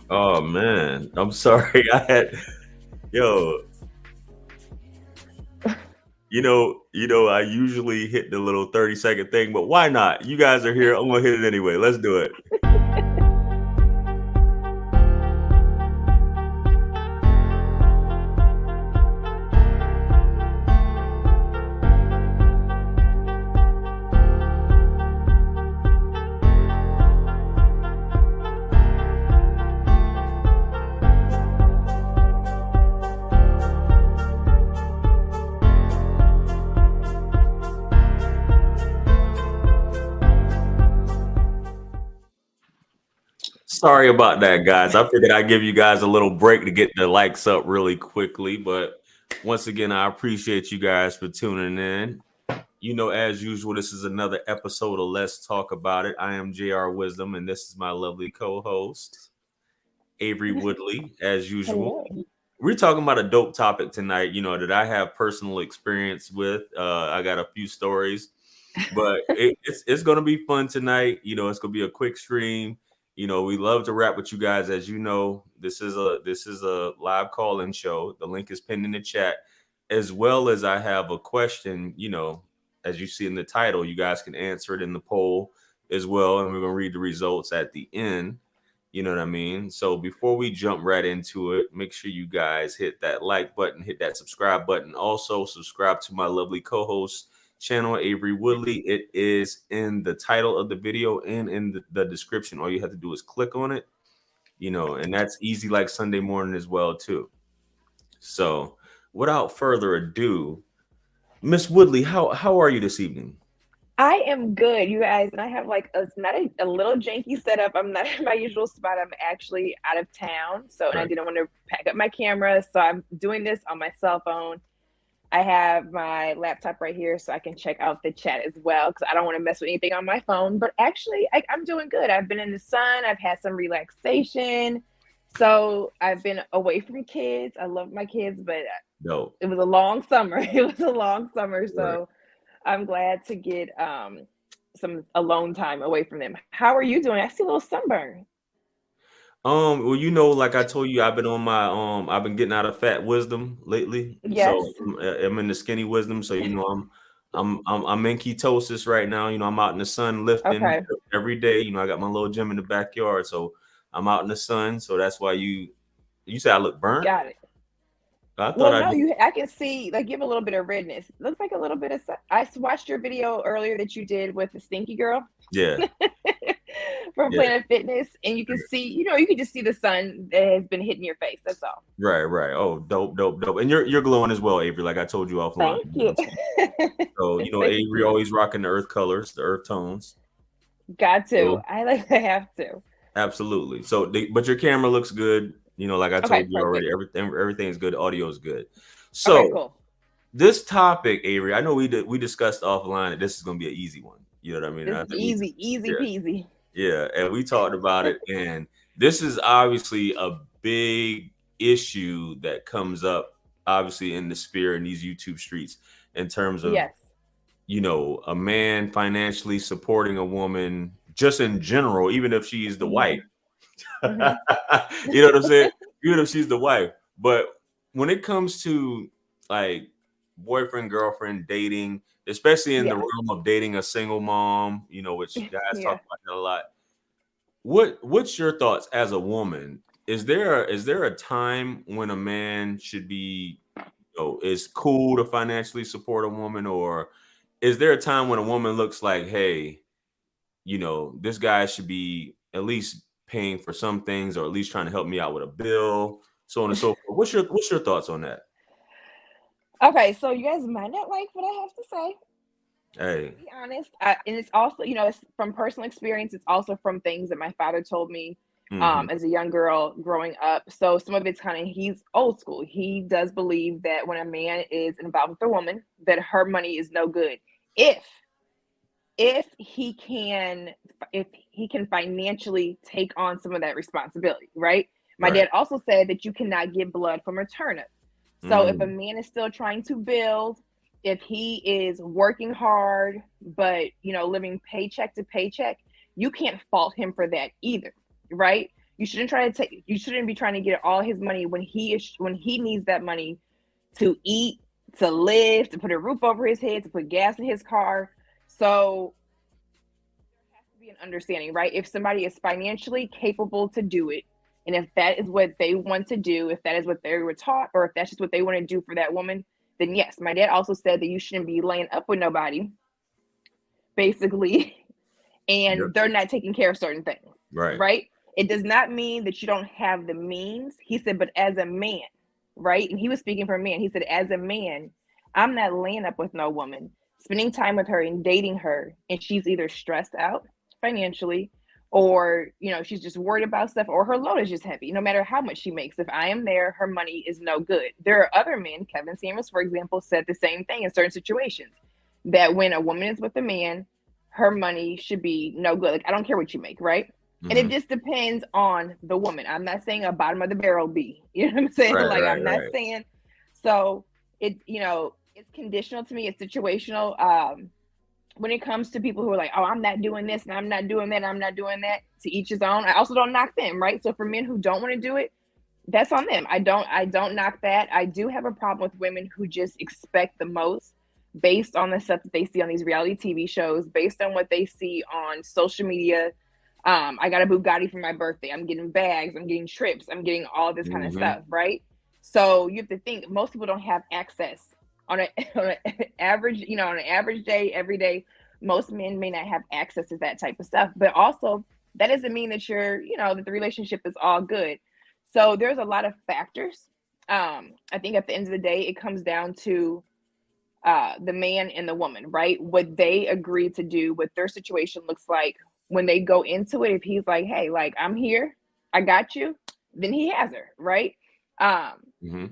Oh man, I'm sorry. I had yo, I usually hit the little 30-second thing, but why not? You guys are here. I'm gonna hit it anyway. Let's do it. Sorry about that, guys. I figured I'd give you guys a little break to get the likes up really quickly, but once again, I appreciate you guys for tuning in. As usual, this is another episode of Let's Talk About It. I am JR Wisdom, and this is my lovely co-host, Avery Woodley, as usual. Hello. We're talking about a dope topic tonight, that I have personal experience with. I got a few stories, but it's going to be fun tonight. It's going to be a quick stream. We love to rap with you guys. As you know, this is a live call-in show. The link is pinned in the chat, as well as I have a question. As you see in the title, you guys can answer it in the poll as well, and we're going to read the results at the end. You know what I mean? So before we jump right into it, make sure you guys hit that like button, hit that subscribe button. Also, subscribe to my lovely co-host channel, Avery Woodley. It is in the title of the video and in the description. All you have to do is click on it, and that's easy like Sunday morning as well, too. So without further ado, Miss Woodley, how are you this evening? I am good, you guys, and I have like it's not a little janky setup. I'm not in my usual spot. I'm actually out of town, and I Right. didn't want to pack up my camera, so I'm doing this on my cell phone. I have my laptop right here, so I can check out the chat as well because I don't want to mess with anything on my phone. But actually, I'm doing good. I've been in the sun. I've had some relaxation, so I've been away from kids. I love my kids, but No. it was a long summer. It was a long summer, Right. so I'm glad to get some alone time away from them. How are you doing? I see a little sunburn. Well, like I told you, I've been getting out of fat wisdom lately. So Yes. I'm in the skinny wisdom. So I'm in ketosis right now. I'm out in the sun lifting Okay. every day. I got my little gym in the backyard, so I'm out in the sun. So that's why you say I look burnt. Got it. I thought Well, I no, did. I can see like you have a little bit of redness. Looks like a little bit of I watched your video earlier that you did with the stinky girl Yeah, from yeah, Planet Fitness, and you can see, you can just see the sun that has been hitting your face. That's all. right, right. Oh, dope, dope, dope. And you're glowing as well, Avery. Like I told you offline. Thank you. So Thank Avery you. always rocking the earth colors, the earth tones. Got to. So I like to have to. absolutely. So, but your camera looks good. Like I Okay, told you already, perfect. everything is good. Audio is good. Okay, So cool. this topic, Avery, I know we discussed offline that this is going to be an easy one. You know what I mean? This I is think easy, easy yeah, peasy. yeah, and we talked about it, and this is obviously a big issue that comes up, obviously in the sphere in these YouTube streets, in terms of Yes. a man financially supporting a woman, just in general, even if she is the wife. Hmm. Hmm. You know what I'm saying? Even if she's the wife. But when it comes to like boyfriend, girlfriend, dating, especially in the Yeah. realm of dating a single mom, which guys talk Yeah. about that a lot. What's your thoughts as a woman? Is there a time when a man should be, is cool to financially support a woman, or is there a time when a woman looks like, hey, this guy should be at least paying for some things, or at least trying to help me out with a bill, so on and so forth. What's your thoughts on that? Okay, so you guys might not like what I have to say. Hey. Be honest, and it's also, it's from personal experience. It's also from things that my father told me Hmm. as a young girl growing up. So some of it's kind of, he's old school. He does believe that when a man is involved with a woman, that her money is no good if if he can if he can financially take on some of that responsibility, right? My Right. dad also said that you cannot get blood from a turnip. So if a Mm. man is still trying to build, if he is working hard but living paycheck to paycheck, you can't fault him for that either, right? You shouldn't be trying to get all his money when he needs that money to eat, to live, to put a roof over his head, to put gas in his car. So there has to be an understanding, right? If somebody is financially capable to do it, and if that is what they want to do, if that is what they were taught, or if that's just what they want to do for that woman, then yes. My dad also said that you shouldn't be laying up with nobody, basically, Yep. and they're not taking care of certain things, Right. right? It does not mean that you don't have the means. He said, but as a man, right? And he was speaking for a man. He said, as a man, I'm not laying up with no woman, spending time with her and dating her, and she's either stressed out financially, or she's just worried about stuff, or her load is just heavy. No matter how much she makes, if I am there, her money is no good. There are other men, Kevin Samuels, for example, said the same thing in certain situations, that when a woman is with a man, her money should be no good. Like, I don't care what you make, right? And it Mm-hmm. just depends on the woman. I'm not saying a bottom of the barrel B. You know what I'm saying? Right. Like, Right. I'm not Right. saying. So it's conditional to me. It's situational. When it comes to people who are like, oh, I'm not doing this and I'm not doing that, and I'm not doing that, to each his own. I also don't knock them, right? So for men who don't want to do it, that's on them. I don't knock that. I do have a problem with women who just expect the most based on the stuff that they see on these reality TV shows, based on what they see on social media. I got a Bugatti for my birthday. I'm getting bags. I'm getting trips. I'm getting all this kind of Mm-hmm. stuff, right? So you have to think most people don't have access on a on an average, on an average day, every day. Most men may not have access to that type of stuff, but also that doesn't mean that that the relationship is all good. So there's a lot of factors. I think at the end of the day, it comes down to the man and the woman, right? What they agree to do, what their situation looks like when they go into it. If he's like, hey, like, I'm here, I got you, then he has her, right? Mm-hmm.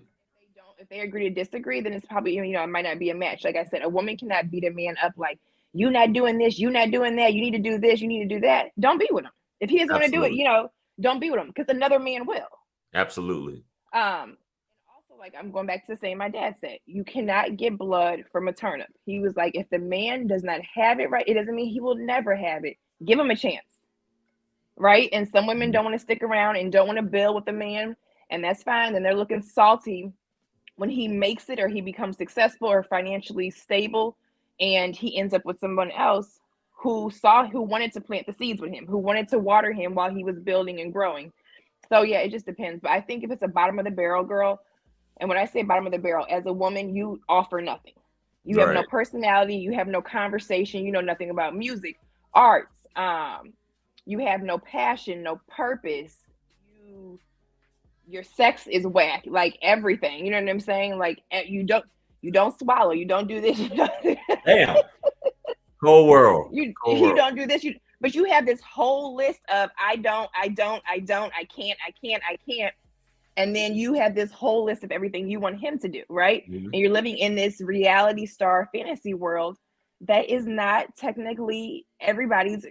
If they agree to disagree, then it's probably, it might not be a match. Like I said, a woman cannot beat a man up like, you not doing this, you not doing that, you need to do this, you need to do that. Don't be with him. If he doesn't want to do it, Absolutely. don't be with him, because another man will. Absolutely. And also, like, I'm going back to the same my dad said, you cannot get blood from a turnip. He was like, if the man does not have it right, it doesn't mean he will never have it. Give him a chance, right? And some women Mhm. don't want to stick around and don't want to build with the man, and that's fine. Then they're looking salty when he makes it, or he becomes successful or financially stable, and he ends up with someone else who wanted to plant the seeds with him, who wanted to water him while he was building and growing. So yeah, it just depends. But I think if it's a bottom of the barrel girl, and when I say bottom of the barrel, as a woman, you offer nothing. You have no Right. personality, you have no conversation, you know nothing about music, arts, you have no passion, no purpose. You your sex is whack, like everything. You know what I'm saying? Like, you don't swallow, you don't do this, Damn. Cold world. Cold you world. don't do this, but you have this whole list of I can't, I can't, and then you have this whole list of everything you want him to do, right? Mhm. And you're living in this reality star fantasy world that is not technically everybody's,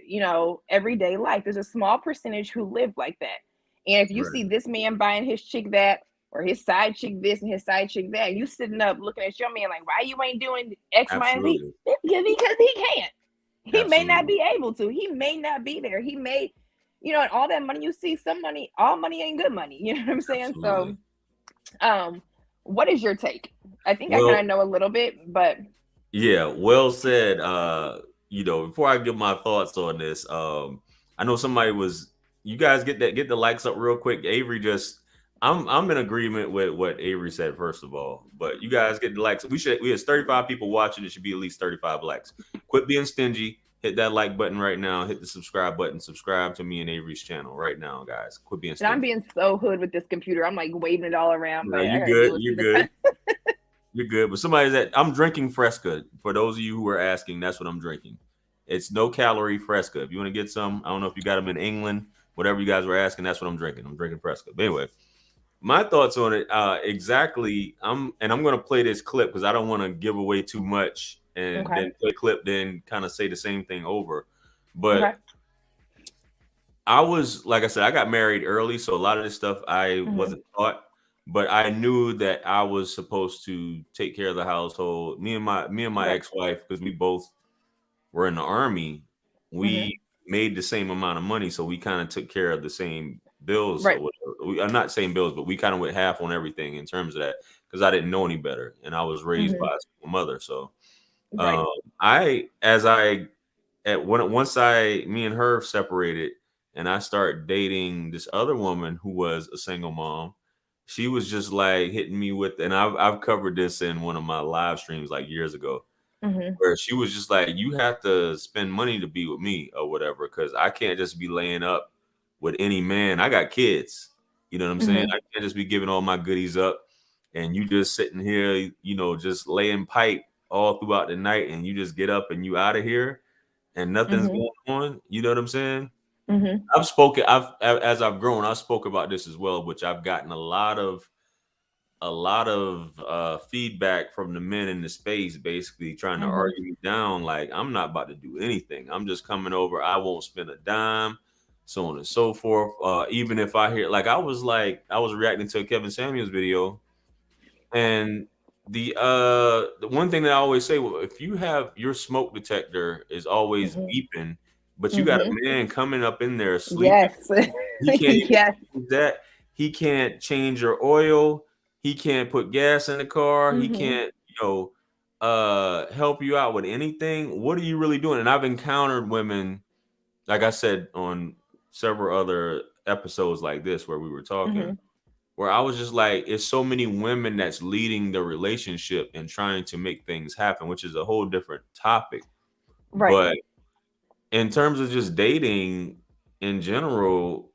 everyday life. There's a small percentage who live like that. And if you Right. see this man buying his chick that, or his side chick this and his side chick that, you sitting up looking at your man like, why you ain't doing X, Y, and Z? Absolutely. Because he can't. He may not Absolutely. be able to. He may not be there. He may, and all that money you see, some money, all money ain't good money. You know what I'm saying? So, Absolutely. um, what is your take? I think I kind of Well, know a little bit, but yeah, well said. Before I give my thoughts on this, I know somebody was you guys get the likes up real quick. Avery just I'm in agreement with what Avery said first of all. But you guys get the likes. We have 35 people watching, it should be at least 35 likes. Quit being stingy. Hit that like button right now. Hit the subscribe button. Subscribe to me and Avery's channel right now, guys. Quit being and I'm stingy. being so hood with this computer. I'm like waving it all around, No, but I you gotta deal good. with You're you. good. You're good. But somebody's that I'm drinking Fresca. For those of you who are asking, that's what I'm drinking. It's no calorie Fresca. If you want to get some, I don't know if you got them in England, whatever you guys were asking, that's what I'm drinking. I'm drinking Fresca. But anyway, my thoughts on it, exactly. I'm gonna play this clip because I don't want to give away too much and Okay. then play clip, then kind of say the same thing over. Okay. But I was like I said, I got married early, so a lot of this stuff I Hmm. wasn't taught, but I knew that I was supposed to take care of the household. Me and my Right. ex-wife, because we both were in the army, Hmm. we made the same amount of money, so we kind of took care of the same bills or Right. whatever. I'm not saying bills, but we kind of went half on everything in terms of that because I didn't know any better, and I was raised by Mhm. a single mother. So Right. um, I, as I once me and her separated, and I started dating this other woman who was a single mom. She was just like hitting me with, and I've covered this in one of my live streams like years ago, Mhm. where she was just like, "You have to spend money to be with me or whatever, because I can't just be laying up with any man. I got kids, you know what I'm saying? Mhm. I can't just be giving all my goodies up, and you just sitting here, just laying pipe all throughout the night, and you just get up and you out of here, and nothing's Mhm. going on. You know what I'm saying?" Mhm. As I've grown, I spoke about this as well, which I've gotten a lot of feedback from the men in the space, basically trying to Mhm. argue me down. Like, I'm not about to do anything. I'm just coming over. I won't spend a dime, so on and so forth. Even if I hear, I was reacting to a Kevin Samuels video, and the one thing that I always say, well, if you have your smoke detector is always Mhm. beeping, but you got a Mhm. man coming up in there sleeping, Yes. he can't even Yes. change that. He can't change your oil. He can't put gas in the car. He Mhm. can't, help you out with anything. What are you really doing? And I've encountered women, like I said on several other episodes like this where we were talking, Mhm. where I was just like, it's so many women that's leading the relationship and trying to make things happen, which is a whole different topic. Right. But in terms of just dating in general,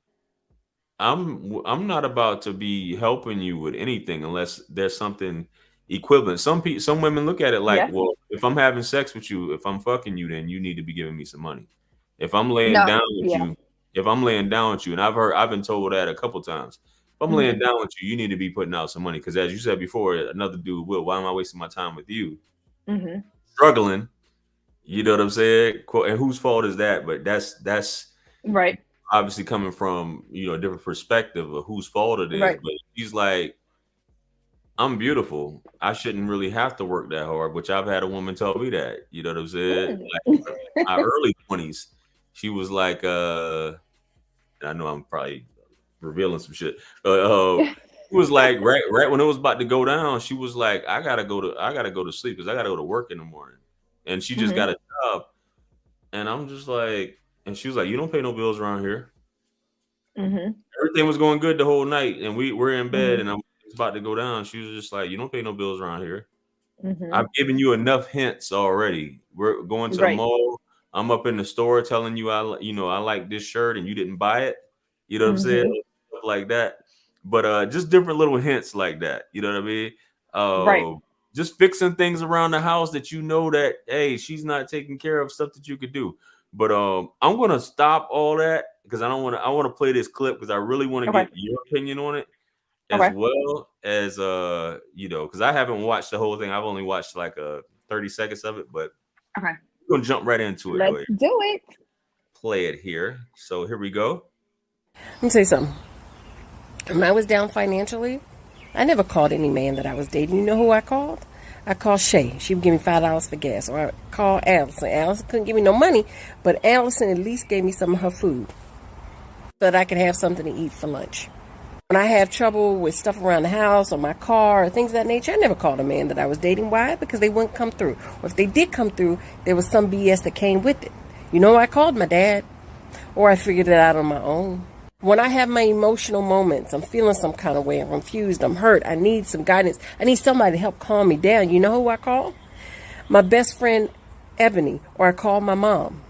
I'm not about to be helping you with anything unless there's something equivalent. Some women look at it like, Yes. well, if I'm having sex with you, if I'm fucking you, then you need to be giving me some money. If I'm laying No. down with Yeah. you, if I'm laying down with you, and I've been told that a couple times. If I'm laying Mhm. down with you, you need to be putting out some money because, as you said before, another dude will. Why am I wasting my time with you? Mhm. Struggling, you know what I'm saying? And whose fault is that? But that's Right. obviously coming from a different perspective of whose fault it is. Right. But he's like, I'm beautiful. I shouldn't really have to work that hard, which I've had a woman tell me that. You know what I'm saying? Mm. Like in my early 20s, she was like, I know I'm probably revealing some shit. It was like right when it was about to go down, she was like, I gotta go to sleep because I gotta go to work in the morning. And she just got Mhm. a job. And I'm just like, and she was like, you don't pay no bills around here. Mhm. Everything was going good the whole night, and we're in bed, Mhm. and I'm it's about to go down. She was just like, "You don't pay no bills around here. Mhm. I've given you enough hints already. We're going to the Right. mall. I'm up in the store telling you I like this shirt, and you didn't buy it. You know what I'm saying? Mhm. Stuff like that. But just different little hints like that. You know what I mean? Right. Just fixing things around the house that that hey, she's not taking care of stuff that you could do. But I'm gonna stop all that because I want to play this clip because I really want to Okay. get your opinion on it as Okay. well as because I haven't watched the whole thing. I've only watched like 30 seconds of it, but Okay. we're gonna jump right into it. Go Let's ahead, do it. play it here. So here we go. Let me tell you something. When I was down financially, I never called any man that I was dating. You know who I called? I called Shay. She would give me $5 for gas. Or I called Allison. Allison couldn't give me no money, but Allison at least gave me some of her food so that I could have something to eat for lunch. When I have trouble with stuff around the house or my car or things of that nature, I never called a man that I was dating. Why? Because they wouldn't come through. Or if they did come through, there was some BS that came with it. You know, I called my dad, or I figured it out on my own. When I have my emotional moments, I'm feeling some kind of way, I'm confused, I'm hurt, I need some guidance, I need somebody to help calm me down. You know who I call? My best friend, Ebony, or I call my mom.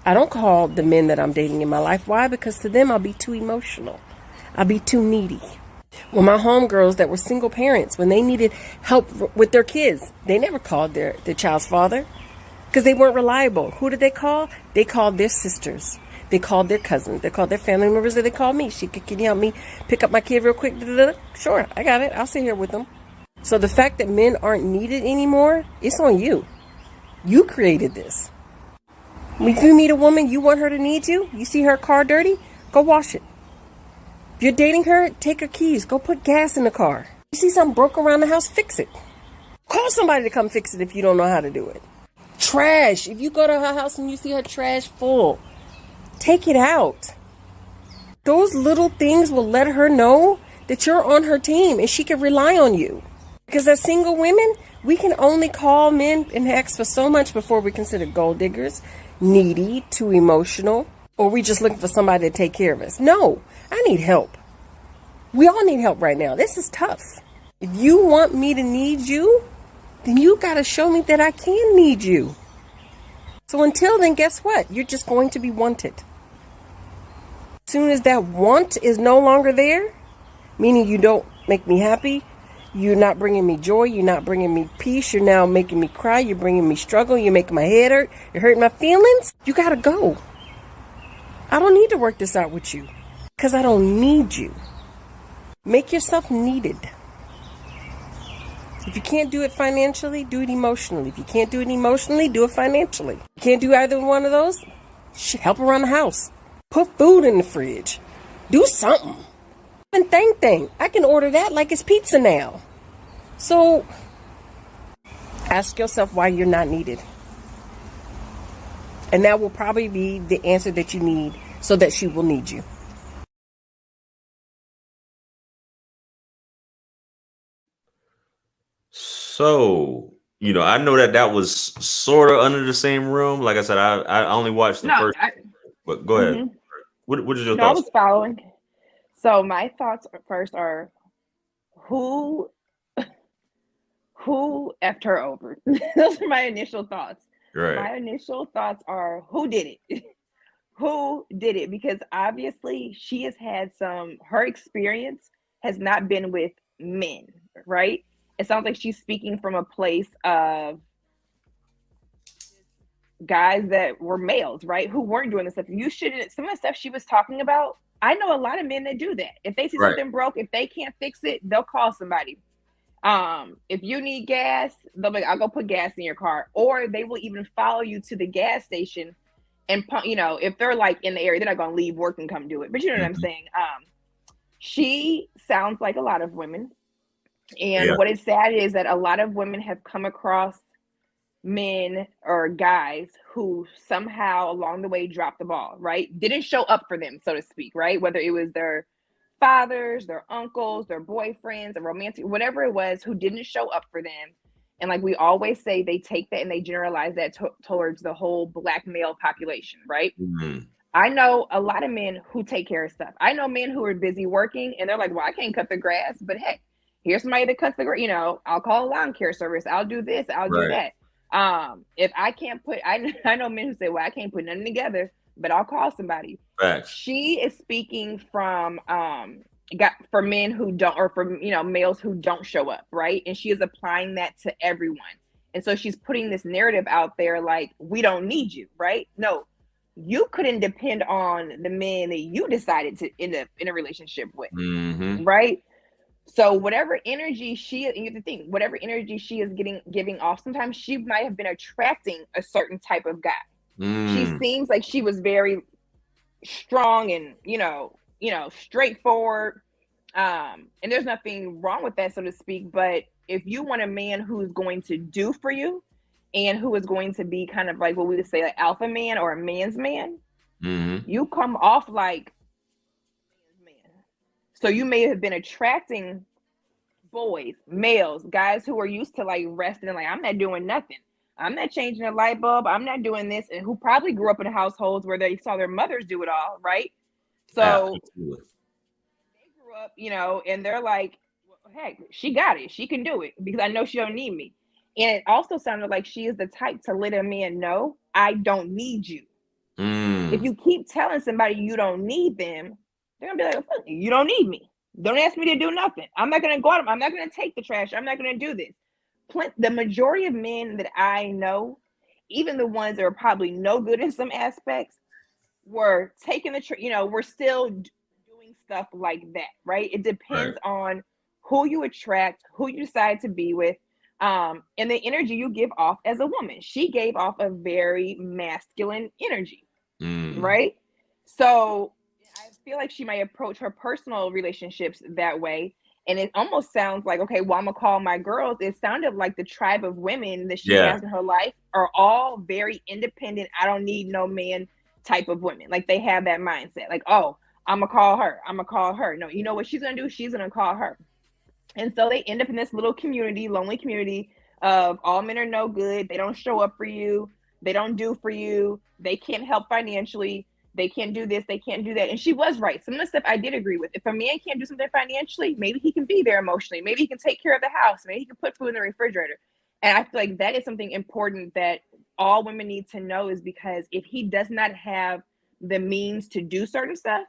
I don't call the men that I'm dating in my life. Why? Because to them, I'll be too emotional. I'll be too needy. When my homegirls that were single parents, when they needed help with their kids, they never called their child's father because they weren't reliable. Who did they call? They called their sisters. They called their cousins. They called their family members. Or they called me. Can you help me pick up my kid real quick? Sure, I got it. I'll sit here with them. So the fact that men aren't needed anymore, it's on you. You created this. If you meet a woman, you want her to need you. You see her car dirty, go wash it. If you're dating her, take her keys. Go put gas in the car. You see something broke around the house, fix it. Call somebody to come fix it if you don't know how to do it. Trash. If you go to her house and you see her trash full, take it out. Those little things will let her know that you're on her team and she can rely on you. Because as single women, we can only call men and ask for so much before we consider gold diggers, needy, too emotional, or we just looking for somebody to take care of us. No, I need help. We all need help right now. This is tough. If you want me to need you, then you got to show me that I can need you. So until then, guess what? You're just going to be wanted. As soon as that want is no longer there, meaning you don't make me happy, you're not bringing me joy, you're not bringing me peace, you're now making me cry, you're bringing me struggle, you're making my head hurt, you're hurting my feelings, you gotta go. I don't need to work this out with you because I don't need you. Make yourself needed. If you can't do it financially, do it emotionally. If you can't do it emotionally, do it financially. You can't do either one of those, help around the house. Put food in the fridge. Do something. And thing. I can order that like it's pizza now. So ask yourself why you're not needed. And that will probably be the answer that you need so that she will need you. So, I know that was sort of under the same room. Like I said, I only watched the first. But go ahead. What is your thoughts? I was following. So my thoughts first are who effed her over? Those are my initial thoughts. Right. My initial thoughts are who did it? Who did it? Because obviously she has had her experience has not been with men, right? It sounds like she's speaking from a place of guys that were males, right? Who weren't doing this stuff. Some of the stuff she was talking about, I know a lot of men that do that. If they see something broke, if they can't fix it, they'll call somebody. If you need gas, they'll be like, I'll go put gas in your car. Or they will even follow you to the gas station and pump, if they're like in the area, they're not going to leave work and come do it. But you know what I'm saying? She sounds like a lot of women. And what is sad is that a lot of women have come across men or guys who somehow along the way dropped the ball, right? Didn't show up for them, so to speak, right? Whether it was their fathers, their uncles, their boyfriends, a romantic, whatever it was, who didn't show up for them. And like we always say, they take that and they generalize that towards the whole Black male population, right? Mm-hmm. I know a lot of men who take care of stuff. I know men who are busy working and they're like, well, I can't cut the grass, but hey, here's somebody that cuts the grass. I'll call a lawn care service. I'll do this. I'll do that. If I can't I know men who say, well, I can't put nothing together, but I'll call somebody. Facts. She is speaking from for men who don't, or for males who don't show up, right? And she is applying that to everyone. And so she's putting this narrative out there like, we don't need you, right? No, you couldn't depend on the men that you decided to end up in a relationship with, right? So whatever energy and you have to think, whatever energy she is giving off, sometimes she might have been attracting a certain type of guy. She seems like she was very strong and, straightforward. And there's nothing wrong with that, so to speak. But if you want a man who's going to do for you and who is going to be kind of like what we would say, like alpha man or a man's man, you come off like so you may have been attracting boys, males, guys who are used to like resting and like, I'm not doing nothing. I'm not changing a light bulb. I'm not doing this. And who probably grew up in households where they saw their mothers do it all, right? So they grew up, and they're like, well, heck, she got it. She can do it because I know she don't need me. And it also sounded like she is the type to let a man know, I don't need you. If you keep telling somebody you don't need them, they're gonna be like, oh, you don't need me. Don't ask me to do nothing. I'm not gonna go out. I'm not gonna take the trash. I'm not gonna do this. The majority of men that I know, even the ones that are probably no good in some aspects, were taking we're still doing stuff like that, right? It depends on who you attract, who you decide to be with, and the energy you give off as a woman. She gave off a very masculine energy, right? So I feel like she might approach her personal relationships that way. And it almost sounds like, okay, well, I'm going to call my girls. It sounded like the tribe of women that she has in her life are all very independent. I don't need no man type of women. Like they have that mindset. Like, oh, I'm gonna call her. I'm gonna call her. No, you know what she's gonna do? She's gonna call her. And so they end up in this little community, lonely community of all men are no good. They don't show up for you. They don't do for you. They can't help financially. They can't do this. They can't do that. And she was right. Some of the stuff I did agree with. If a man can't do something financially, maybe he can be there emotionally. Maybe he can take care of the house. Maybe he can put food in the refrigerator. And I feel like that is something important that all women need to know, is because if he does not have the means to do certain stuff,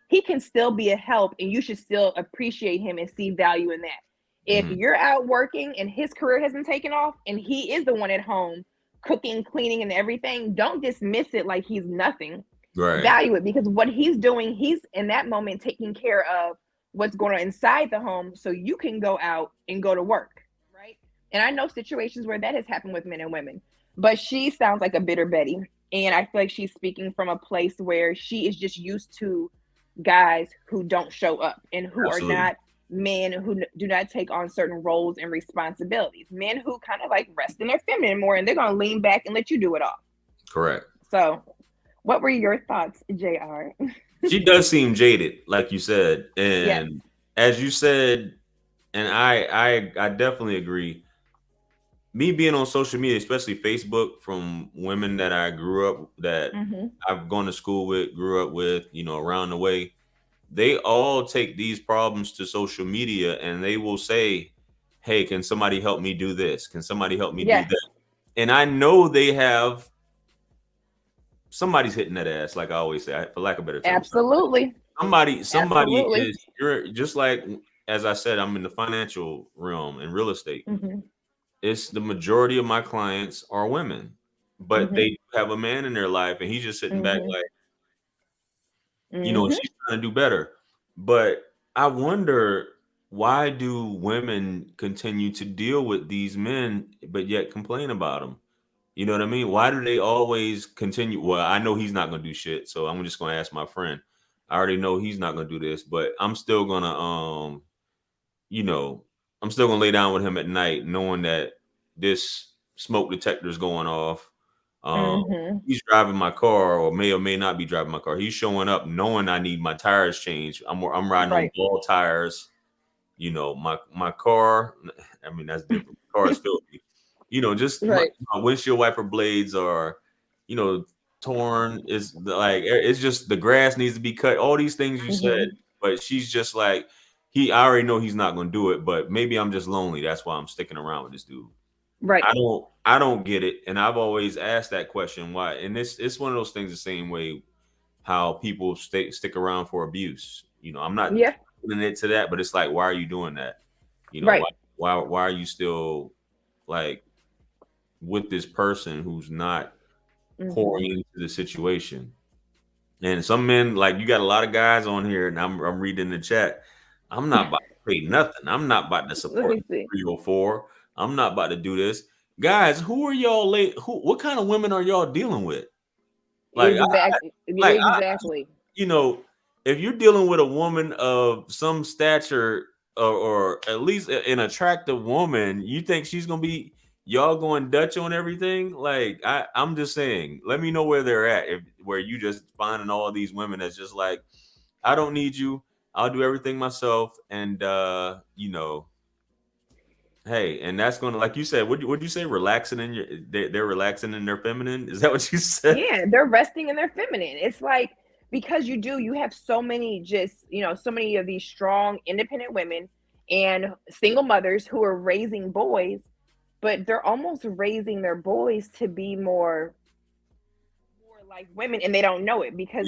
he can still be a help, and you should still appreciate him and see value in that. If you're out working and his career hasn't taken off and he is the one at home cooking, cleaning, and everything, don't dismiss it like he's nothing. Right. Value it, because what he's doing, he's in that moment taking care of what's going on inside the home, so you can go out and go to work, right? And I know situations where that has happened with men and women, but she sounds like a bitter Betty, and I feel like she's speaking from a place where she is just used to guys who don't show up and who Absolutely. are not men who do not take on certain roles and responsibilities. Men who kind of like rest in their feminine more, and they're going to lean back and let you do it all. Correct. So, what were your thoughts, JR? She does seem jaded, like you said, and Yes. as you said, and I definitely agree. Me being on social media, especially Facebook, from women that I grew up, that I've gone to school with, grew up with, around the way, they all take these problems to social media and they will say, hey, can somebody help me do this? Can somebody help me do that? And I know they have, somebody's hitting that ass, like I always say, for lack of a better term. Absolutely. Somebody Absolutely. is, you're just like, as I said, I'm in the financial realm and real estate. It's the majority of my clients are women, but they have a man in their life and he's just sitting back like, she's trying to do better. But I wonder, why do women continue to deal with these men, but yet complain about them? You know what I mean? Why do they always continue? Well, I know he's not going to do shit, so I'm just going to ask my friend. I already know he's not going to do this, but I'm still going to, I'm still going to lay down with him at night, knowing that this smoke detector is going off. He's driving my car, or may not be driving my car. He's showing up knowing I need my tires changed. I'm riding on ball tires. My car, I mean, that's different. My car is filthy. Just my windshield wiper blades are, torn. Is like, it's just the grass needs to be cut. All these things you said, but she's just like, I already know he's not going to do it, but maybe I'm just lonely. That's why I'm sticking around with this dude. Right. I don't get it. And I've always asked that question, why? And it's one of those things the same way how people stick around for abuse. I'm not putting it to that, but it's like, why are you doing that? Why are you still like with this person who's not pouring into the situation? And some men, like, you got a lot of guys on here, and I'm reading the chat. I'm not about to pay nothing. I'm not about to support 304. I'm not about to do this. Guys, who are y'all what kind of women are y'all dealing with? Like, exactly. If you're dealing with a woman of some stature, or at least an attractive woman, you think she's gonna be y'all going Dutch on everything? Like, I'm just saying, let me know where they're at. Where you just finding all of these women that's just like, I don't need you. I'll do everything myself. And hey, and that's gonna, like you said, what'd you say? Relaxing they're relaxing in their feminine. Is that what you said? Yeah, they're resting in their feminine. It's like, because you have so many, so many of these strong, independent women and single mothers who are raising boys, but they're almost raising their boys to be more like women, and they don't know it, because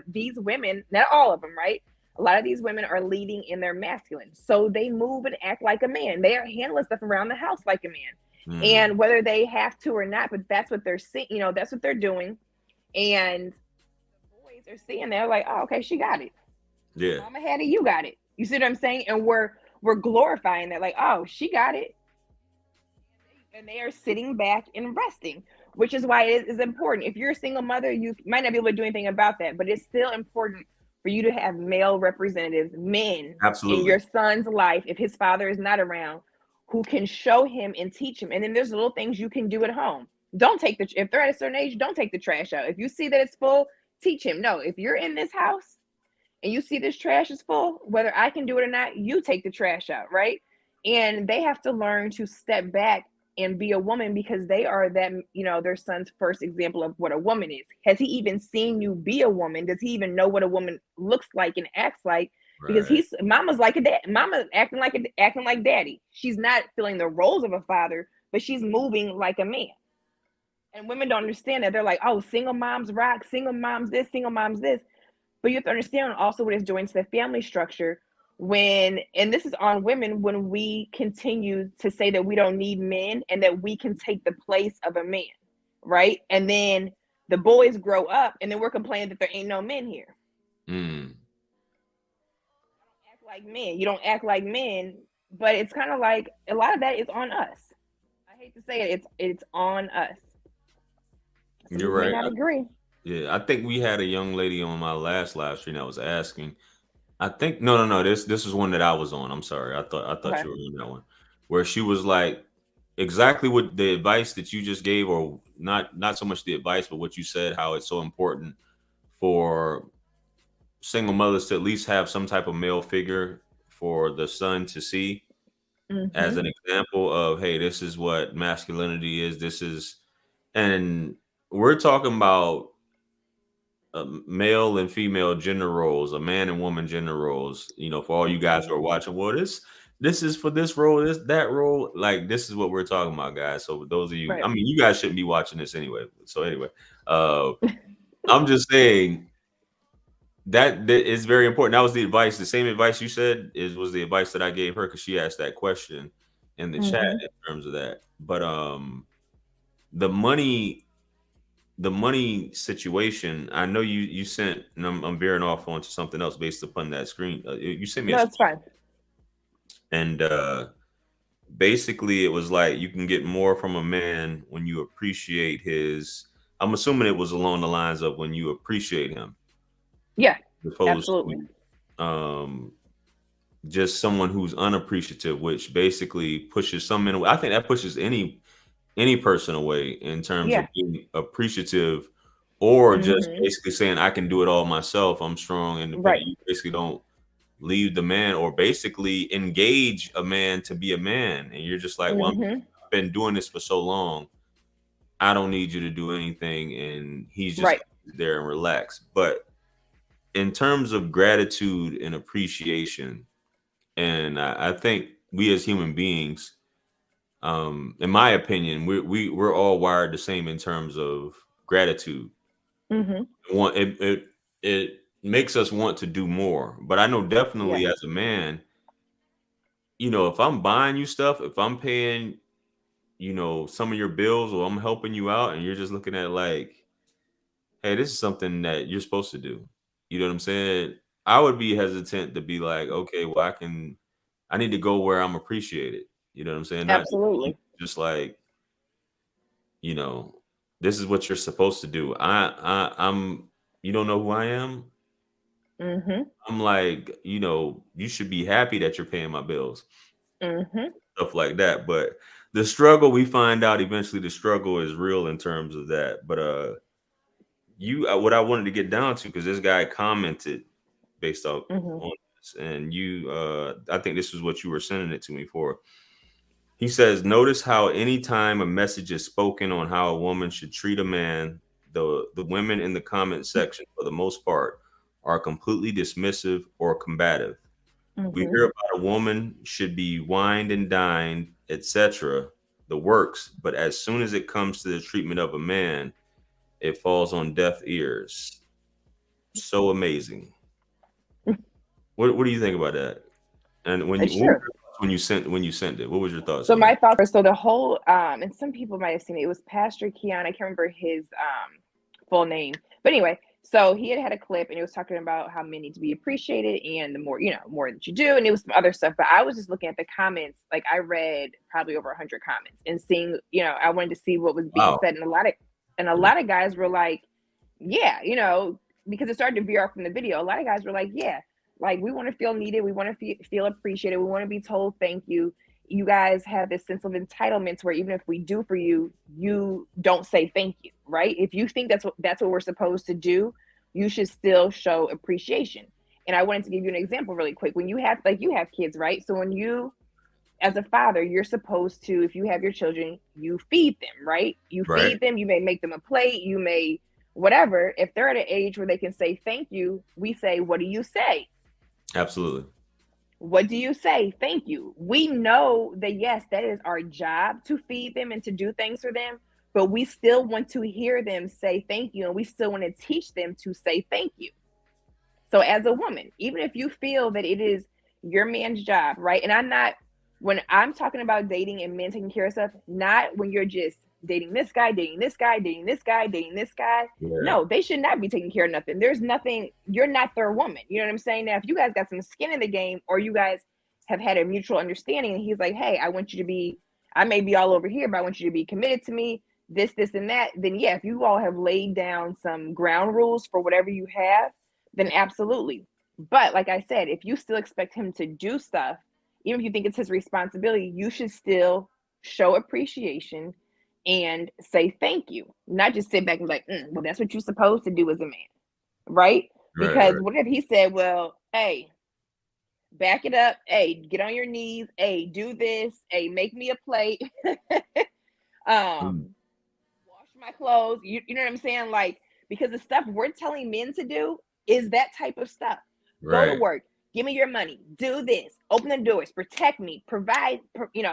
these women, not all of them, right? A lot of these women are leading in their masculine, so they move and act like a man. They are handling stuff around the house like a man, and whether they have to or not, but that's what they're seeing. That's what they're doing, and the boys are seeing. They're like, "Oh, okay, she got it. Yeah, Mama had it. You got it." You see what I'm saying? And we're glorifying that, like, "Oh, she got it," and they are sitting back and resting. Which is why it is important. If you're a single mother, you might not be able to do anything about that, but it's still important for you to have male representatives, men, in your son's life, if his father is not around, who can show him and teach him. And then there's little things you can do at home. If they're at a certain age, don't take the trash out. If you see that it's full, teach him. No, if you're in this house, and you see this trash is full, whether I can do it or not, you take the trash out, right? And they have to learn to step back and be a woman because they are them, their son's first example of what a woman is. Has he even seen you be a woman? Does he even know what a woman looks like and acts like? Because Right. mama's like a dad, mama acting like daddy. She's not filling the roles of a father, but she's moving like a man. And women don't understand that. They're like, oh, single moms rock, single moms this, single moms this. But you have to understand also what it's doing to the family structure and this is on women, when we continue to say that we don't need men and that we can take the place of a man, right? And then the boys grow up and then we're complaining that there ain't no men here. Mm. Act like men. You don't act like men, but it's kind of like a lot of that is on us. I hate to say it, it's on us. So You're we may right. not agree. Yeah, I think we had a young lady on my last live stream that was asking. I think no. This is one that I was on. I'm sorry. I thought Okay. you were on that one, where she was like exactly what the advice that you just gave, or not so much the advice, but what you said, how it's so important for single mothers to at least have some type of male figure for the son to see as Mm-hmm. an example of, hey, this is what masculinity is. This is, and we're talking about male and female gender roles, a man and woman gender roles. For all you guys who are watching, well, this is for this role, this that role. Like this is what we're talking about, guys. So those of you, Right. I mean, you guys shouldn't be watching this anyway. So anyway, uh, I'm just saying that is very important. That was the advice. The same advice you said was the advice that I gave her because she asked that question in the chat Mm-hmm. in terms of that. But the money the money situation, I know you sent, and I'm veering off onto something else based upon that screen. You sent me a No, it's screen, fine. and basically it was like you can get more from a man when you appreciate his. I'm assuming it was along the lines of when you appreciate him, Yeah, as opposed absolutely. to just someone who's unappreciative, which basically pushes some men away. I think that pushes any person away in terms of Yeah. being appreciative, or just Mm-hmm. basically saying I can do it all myself, I'm strong, independent. Right. You basically don't leave the man, or basically engage a man to be a man, and you're just like, well, Mm-hmm. I've been doing this for so long, I don't need you to do anything, and he's just Right. gonna sit there and relax. But in terms of gratitude and appreciation, and I think we as human beings, in my opinion, we're all wired the same in terms of gratitude. Mm-hmm. It makes us want to do more. But I know Yeah. definitely as a man, if I'm buying you stuff, if I'm paying, some of your bills, or I'm helping you out, and you're just looking at it like, hey, this is something that you're supposed to do. You know what I'm saying? I would be hesitant to be like, okay, well, I need to go where I'm appreciated. You know what I'm saying? Not Absolutely. just like, you know, this is what you're supposed to do. I'm you don't know who I am? Mm-hmm. I'm like, you should be happy that you're paying my bills, Mm-hmm. stuff like that. But the struggle, we find out eventually the struggle is real in terms of that. But what I wanted to get down to, because this guy commented based off Mm-hmm. on this, and I think this is what you were sending it to me for. He says, notice how anytime a message is spoken on how a woman should treat a man, the women in the comment section, for the most part, are completely dismissive or combative. We Mm-hmm. hear about a woman should be wined and dined, etc., the works, but as soon as it comes to the treatment of a man, it falls on deaf ears. So amazing. What do you think about that? And It's true. when you sent it, what was your thoughts So on it? my thoughts are, so the whole and some people might have seen it. It was Pastor Keon. I can't remember his full name, but anyway, so he had a clip and it was talking about how men need to be appreciated and the more more that you do, and it was some other stuff. But I was just looking at the comments. Like I read probably over 100 comments and seeing, I wanted to see what was being Wow. said, and a lot of guys were like, yeah, because it started to veer off from the video. A lot of guys were like, yeah, like we want to feel needed, we want to feel appreciated, we want to be told thank you. You guys have this sense of entitlement where even if we do for you, you don't say thank you, right? If you think that's what we're supposed to do, you should still show appreciation. And I wanted to give you an example really quick. When you have kids, right? So when you, as a father, you're supposed to, if you have your children, you feed them, right? You Right. feed them, you may make them a plate, you may whatever. If they're at an age where they can say thank you, we say, what do you say? Absolutely. What do you say? Thank you. We know that, yes, that is our job to feed them and to do things for them, but we still want to hear them say thank you, and we still want to teach them to say thank you. So as a woman, even if you feel that it is your man's job, right? And when I'm talking about dating and men taking care of stuff, not when you're just dating this guy, dating this guy, dating this guy, dating this guy. Yeah. No, they should not be taking care of nothing. There's nothing, you're not their woman. You know what I'm saying? Now, if you guys got some skin in the game, or you guys have had a mutual understanding, and he's like, hey, I may be all over here, but I want you to be committed to me, this, and that, then yeah, if you all have laid down some ground rules for whatever you have, then absolutely. But like I said, if you still expect him to do stuff, even if you think it's his responsibility, you should still show appreciation and say thank you. Not just sit back and be like, well, that's what you're supposed to do as a man, right? Because what if he said, well, hey, back it up, hey, get on your knees, hey, do this, hey, make me a plate, wash my clothes, you know what I'm saying? Like, because the stuff we're telling men to do is that type of stuff. Right. Go to work, give me your money, do this, open the doors, protect me, provide,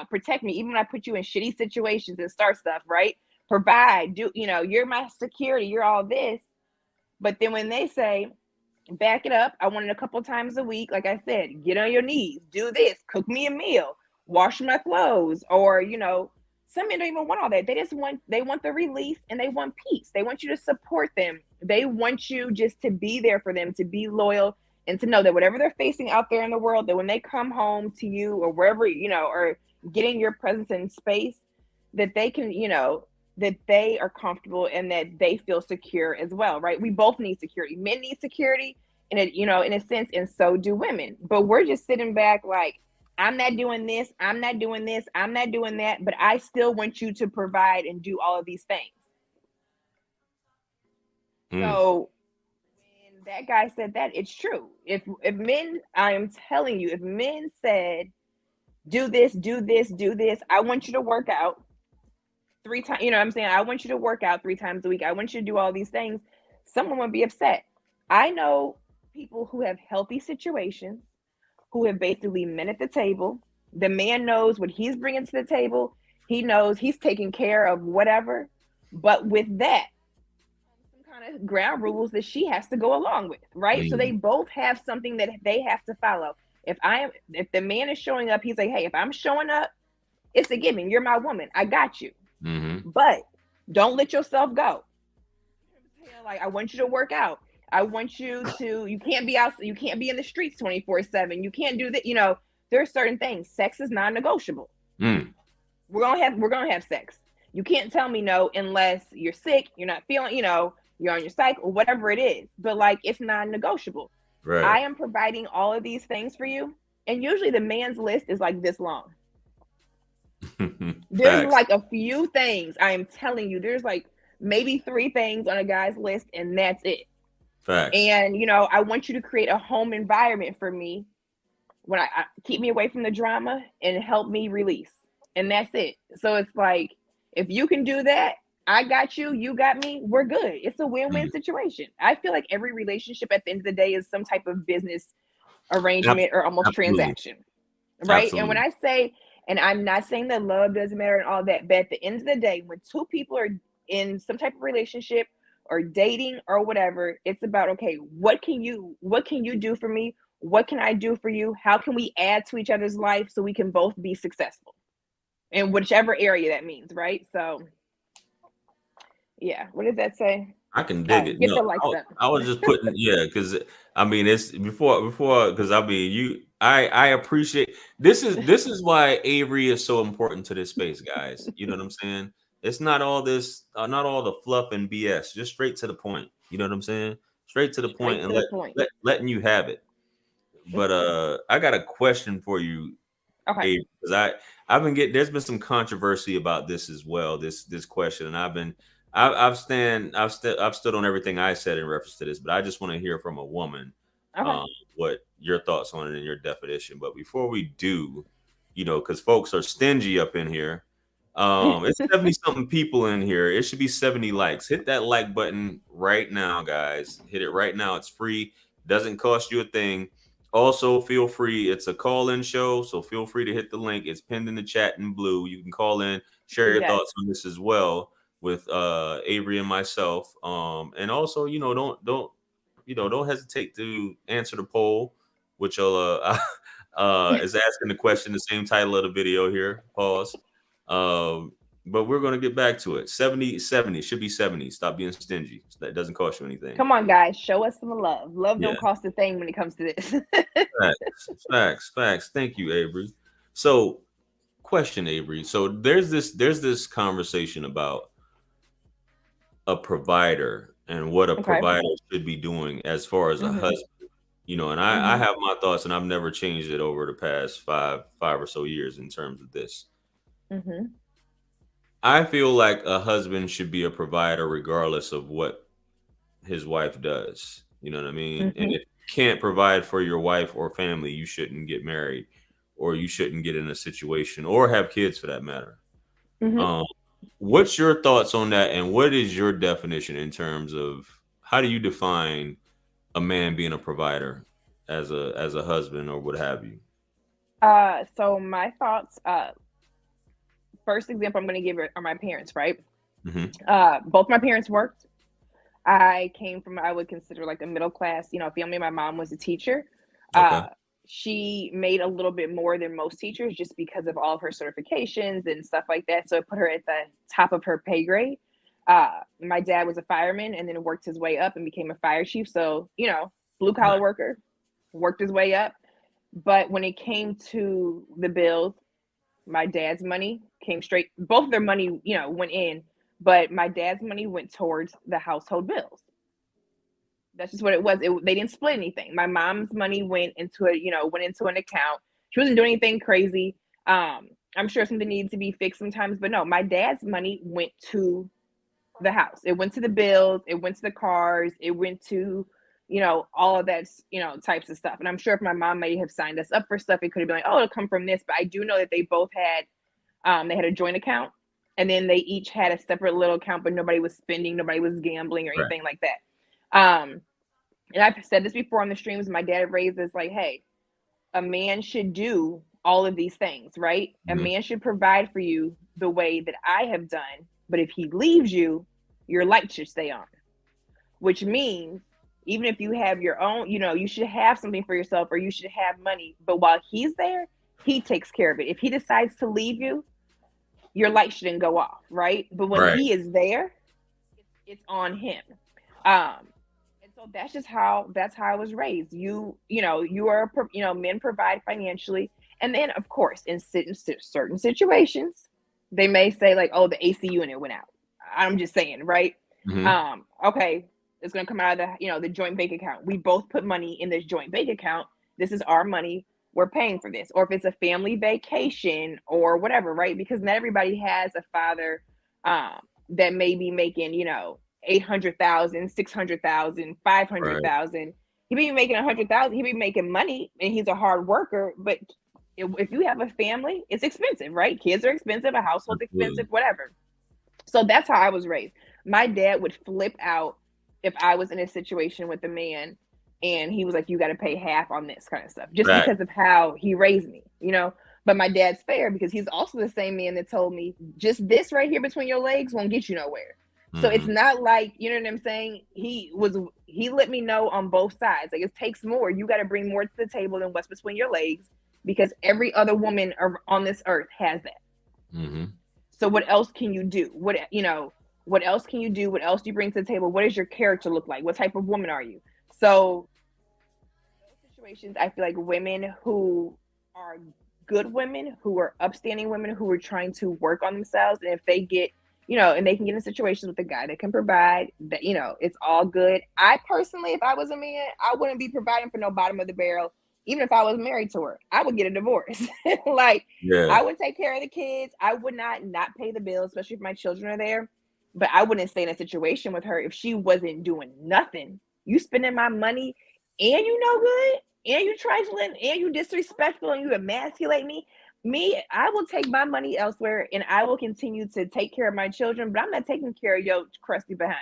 protect me, even when I put you in shitty situations and start stuff, right? Provide, you're my security, you're all this. But then when they say, back it up, I want it a couple times a week, like I said, get on your knees, do this, cook me a meal, wash my clothes, or, some men don't even want all that. They want the release, and they want peace. They want you to support them. They want you just to be there for them, to be loyal, and to know that whatever they're facing out there in the world, that when they come home to you or wherever, or get in your presence and space, that they can, that they are comfortable and that they feel secure as well, right? We both need security. Men need security in a sense, and so do women. But we're just sitting back like, I'm not doing this, I'm not doing this, I'm not doing that, but I still want you to provide and do all of these things. So when that guy said that, it's true. If men, I am telling you, if men said, do this, do this, do this, I want you to work out 3 times, you know what I'm saying? I want you to work out 3 times a week. I want you to do all these things. Someone would be upset. I know people who have healthy situations, who have basically men at the table. The man knows what he's bringing to the table. He knows he's taking care of whatever. But with that, some kind of ground rules that she has to go along with, right? So they both have something that they have to follow. If the man is showing up, he's like, hey, if I'm showing up, it's a given. You're my woman. I got you. But don't let yourself go. Like, I want you to work out. I want you to, you can't be out, you can't be in the streets 24/7. You can't do that. There are certain things. Sex is non-negotiable. We're gonna have sex. You can't tell me no unless you're sick, you're not feeling, you're on your cycle, whatever it is. But like, it's non-negotiable. Right. I am providing all of these things for you. And usually the man's list is like this long. There's like a few things. I am telling you, there's like maybe 3 things on a guy's list, and that's it. Facts. And I want you to create a home environment for me when I keep me away from the drama and help me release. And that's it. So it's like, if you can do that, I got you, you got me, we're good. It's a win-win situation. I feel like every relationship at the end of the day is some type of business arrangement or almost transaction. Right? Absolutely. And when I say, and I'm not saying that love doesn't matter and all that, but at the end of the day, when 2 people are in some type of relationship or dating or whatever, it's about, okay, what can you do for me? What can I do for you? How can we add to each other's life so we can both be successful in whichever area that means, right? So yeah, what did that say? I can dig it. No, I was just putting, because I mean, it's before, because I mean, I appreciate this is why Avery is so important to this space, guys. You know what I'm saying? It's not all this, not all the fluff and BS, just straight to the point. You know what I'm saying? Straight to the point and letting you have it. But I got a question for you, okay? Because I've been there's been some controversy about this as well. This question, and I've stood on everything I said in reference to this, but I just want to hear from a woman Okay. what your thoughts on it and your definition. But before we do, because folks are stingy up in here. It's 70 something people in here. It should be 70 likes. Hit that like button right now, guys. Hit it right now. It's free. Doesn't cost you a thing. Also, feel free. It's a call-in show, so feel free to hit the link. It's pinned in the chat in blue. You can call in, share your Yes. thoughts on this as well with Avery and myself. And also, don't hesitate to answer the poll, which is asking the question, the same title of the video here. Pause. But we're going to get back to it. 70 should be 70. Stop being stingy. That doesn't cost you anything. Come on, guys, show us some love. Love Yeah. don't cost a thing when it comes to this. Facts. Thank you, Avery. So, question, Avery. So there's this conversation about a provider and what a Okay. provider should be doing as far as a husband. And I have my thoughts, and I've never changed it over the past five or so years in terms of this. I feel like a husband should be a provider regardless of what his wife does. You know what I mean? And if you can't provide for your wife or family, you shouldn't get married, or you shouldn't get in a situation or have kids for that matter. What's your thoughts on that, and what is your definition in terms of how do you define a man being a provider as a husband or what have you? So my thoughts, first example I'm going to give are my parents, right? Both my parents worked. I came from, I would consider like a middle class, family. My mom was a teacher. Okay. She made a little bit more than most teachers just because of all of her certifications and stuff like that. So it put her at the top of her pay grade. My dad was a fireman and then worked his way up and became a fire chief. So, blue collar worker, worked his way up. But when it came to the bills, my dad's money came straight. Both of their money, went in, but my dad's money went towards the household bills. That's just what it was. They didn't split anything. My mom's money went into an account. She wasn't doing anything crazy. I'm sure something needed to be fixed sometimes, but no, my dad's money went to the house. It went to the bills. It went to the cars. It went to, all of that, types of stuff. And I'm sure if my mom may have signed us up for stuff, it could have been like, oh, it'll come from this. But I do know that they both had, they had a joint account, and then they each had a separate little account, but nobody was spending, nobody was gambling or anything like that. And I've said this before on the streams. My dad raised us like, hey, a man should do all of these things, right? A man should provide for you the way that I have done. But if he leaves you, your light should stay on, which means even if you have your own, you should have something for yourself, or you should have money. But while he's there, he takes care of it. If he decides to leave you, your light shouldn't go off, right? But when he is there, it's on him. And so that's how I was raised. You are, men provide financially. And then of course, in certain situations, they may say like, oh, the AC unit went out. I'm just saying, right? Okay, it's going to come out of the joint bank account. We both put money in this joint bank account. This is our money. We're paying for this. Or if it's a family vacation or whatever, right? Because not everybody has a father that may be making, $800,000, $600,000, $500,000. He may be making $100,000. He may be making money, and he's a hard worker. But if you have a family, it's expensive, right? Kids are expensive. A household's expensive, whatever. So that's how I was raised. My dad would flip out if I was in a situation with a man and he was like, you got to pay half on this kind of stuff, just because of how he raised me, But my dad's fair because he's also the same man that told me, just this right here between your legs won't get you nowhere. So it's not like, you know what I'm saying? He let me know on both sides. Like, it takes more. You got to bring more to the table than what's between your legs, because every other woman on this earth has that. So what else can you do? What else can you do? What else do you bring to the table? What does your character look like? What type of woman are you? So those situations, I feel like women who are good women, who are upstanding women, who are trying to work on themselves, and if they get, and they can get in situations with a guy that can provide, that, it's all good. I personally, if I was a man, I wouldn't be providing for no bottom of the barrel. Even if I was married to her, I would get a divorce. I would take care of the kids. I would not pay the bills, especially if my children are there. But I wouldn't stay in a situation with her if she wasn't doing nothing. You spending my money and you no good, and you trifling, and you disrespectful, and you emasculate me, I will take my money elsewhere, and I will continue to take care of my children, but I'm not taking care of your crusty behind.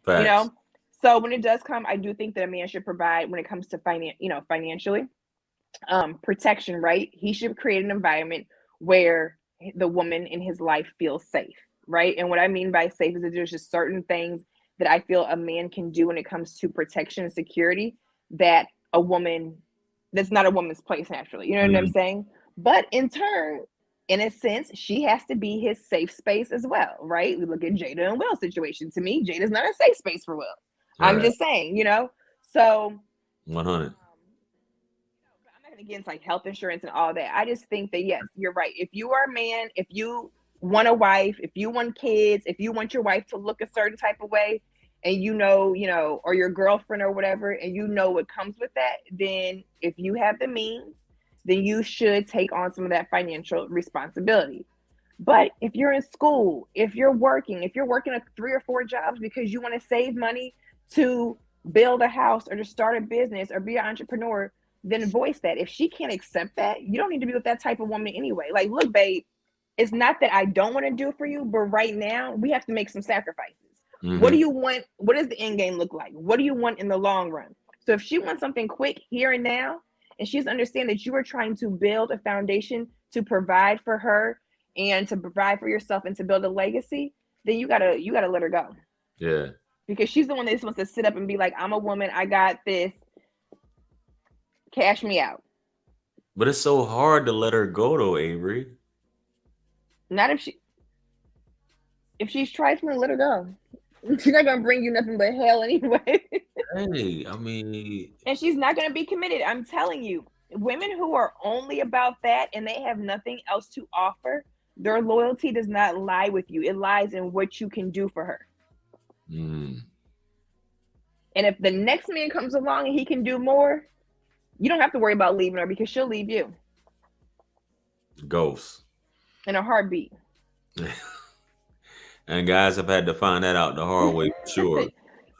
You Facts. know? So when it does come, I do think that a man should provide when it comes to financially. Protection, right? He should create an environment where the woman in his life feels safe, right? And what I mean by safe is that there's just certain things that I feel a man can do when it comes to protection and security that a woman, that's not a woman's place naturally. You know what I'm saying? But in turn, in a sense, she has to be his safe space as well, right? We look at Jada and Will's situation. To me, Jada's not a safe space for Will. I'm just saying, So 100. I'm not going to get into like health insurance and all that. I just think that, yes, you're right. If you are a man, if you want a wife, if you want kids, if you want your wife to look a certain type of way, and or your girlfriend or whatever, and what comes with that, then if you have the means, then you should take on some of that financial responsibility. But if you're in school, if you're working 3 or 4 jobs because you want to save money to build a house or to start a business or be an entrepreneur, then voice that. If she can't accept that, you don't need to be with that type of woman anyway. Like, look, babe, it's not that I don't want to do for you, but right now we have to make some sacrifices. What do you want? What does the end game look like? What do you want in the long run? So if she wants something quick here and now, and she's understand that you are trying to build a foundation to provide for her and to provide for yourself and to build a legacy, then you gotta let her go. Yeah. Because she's the one that wants to sit up and be like, I'm a woman, I got this. Cash me out. But it's so hard to let her go though, Avery. Not if she's trifling, let her go. She's not gonna bring you nothing but hell anyway. Hey, I mean, and she's not gonna be committed. I'm telling you, women who are only about that and they have nothing else to offer, their loyalty does not lie with you. It lies in what you can do for her. And if the next man comes along and he can do more, you don't have to worry about leaving her because she'll leave you. Ghost. In a heartbeat. And guys have had to find that out the hard way for sure. So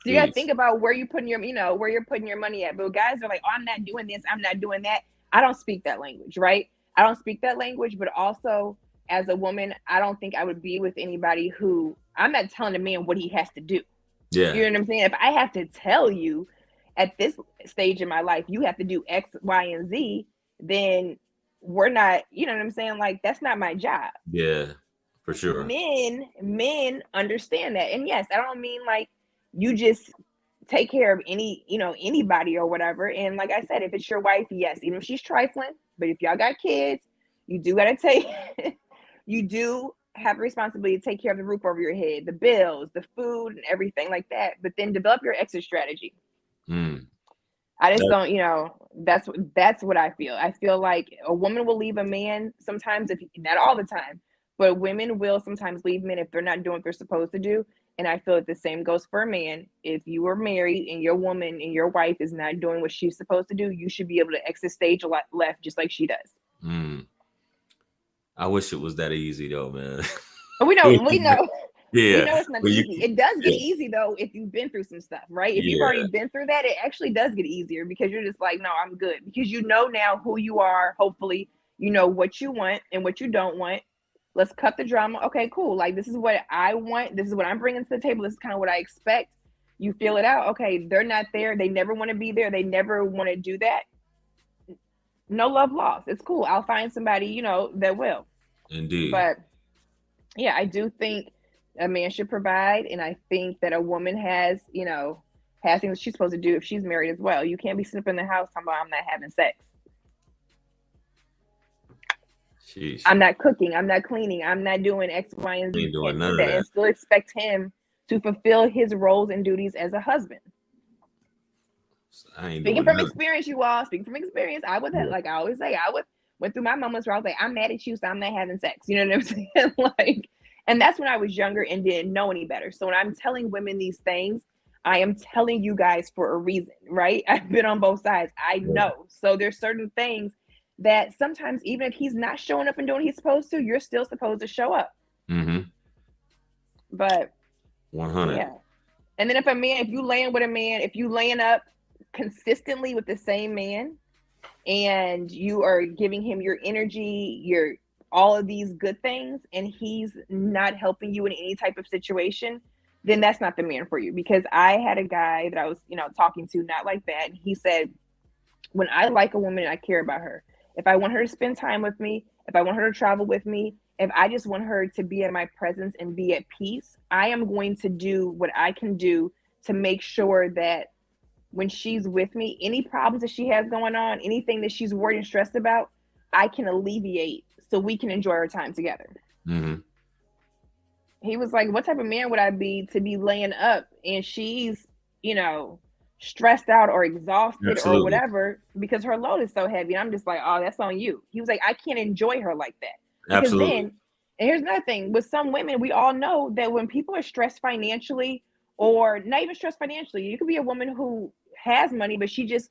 you got to think about where you're putting your money at. But guys are like, oh, I'm not doing this, I'm not doing that. I don't speak that language, right? I don't speak that language, but also as a woman, I don't think I would be with anybody who, I'm not telling a man what he has to do. Yeah. You know what I'm saying? If I have to tell you at this stage in my life, you have to do X, Y, and Z, then we're not, you know what I'm saying? Like, that's not my job. Yeah, for sure. Men understand that. And yes, I don't mean like you just take care of anybody or whatever. And like I said, if it's your wife, yes, even if she's trifling, but if y'all got kids, you do got to take, you do have a responsibility to take care of the roof over your head, the bills, the food, and everything like that. But then develop your exit strategy. I just don't, that's what I feel. I feel like a woman will leave a man sometimes, if not all the time, but women will sometimes leave men if they're not doing what they're supposed to do. And I feel like the same goes for a man. If you are married and your woman and your wife is not doing what she's supposed to do, you should be able to exit stage left just like she does. I wish it was that easy though, man. We know. Yeah. We know it's not easy. It does get easy though if you've been through some stuff, right? If you've already been through that, it actually does get easier because you're just like, no, I'm good. Because you know now who you are. Hopefully, you know what you want and what you don't want. Let's cut the drama. Okay, cool. Like, this is what I want. This is what I'm bringing to the table. This is kind of what I expect. You feel it out. Okay, they're not there. They never want to be there. They never want to do that. No love lost. It's cool. I'll find somebody, that will. Indeed. But yeah, I do think a man should provide. And I think that a woman has things she's supposed to do if she's married as well. You can't be sitting up in the house talking about I'm not having sex. Jeez. I'm not cooking. I'm not cleaning. I'm not doing X, Y, and Z. Ain't doing none of that. And still expect him to fulfill his roles and duties as a husband. Speaking from experience, you all. Speaking from experience, I would like I always say, went through my moments where I was like, I'm mad at you, so I'm not having sex. You know what I'm saying? Like, and that's when I was younger and didn't know any better. So when I'm telling women these things, I am telling you guys for a reason, right? I've been on both sides. I know. So there's certain things that sometimes, even if he's not showing up and doing what he's supposed to, you're still supposed to show up. But 100. yeah. And then if you laying with a man, if you laying up consistently with the same man, and you are giving him your energy, your all of these good things, and he's not helping you in any type of situation, then that's not the man for you. Because I had a guy that I was, talking to, not like that. And he said, when I like a woman, I care about her. If I want her to spend time with me, if I want her to travel with me, if I just want her to be in my presence and be at peace, I am going to do what I can do to make sure that when she's with me, any problems that she has going on, anything that she's worried and stressed about, I can alleviate so we can enjoy our time together. Mm-hmm. He was like, what type of man would I be to be laying up and she's, stressed out or exhausted or Absolutely. whatever because her load is so heavy? And I'm just like, oh, that's on you. He was like, I can't enjoy her like that. Because Absolutely. then, and here's another thing, with some women, we all know that when people are stressed financially, or not even stressed financially, you could be a woman who has money, but she's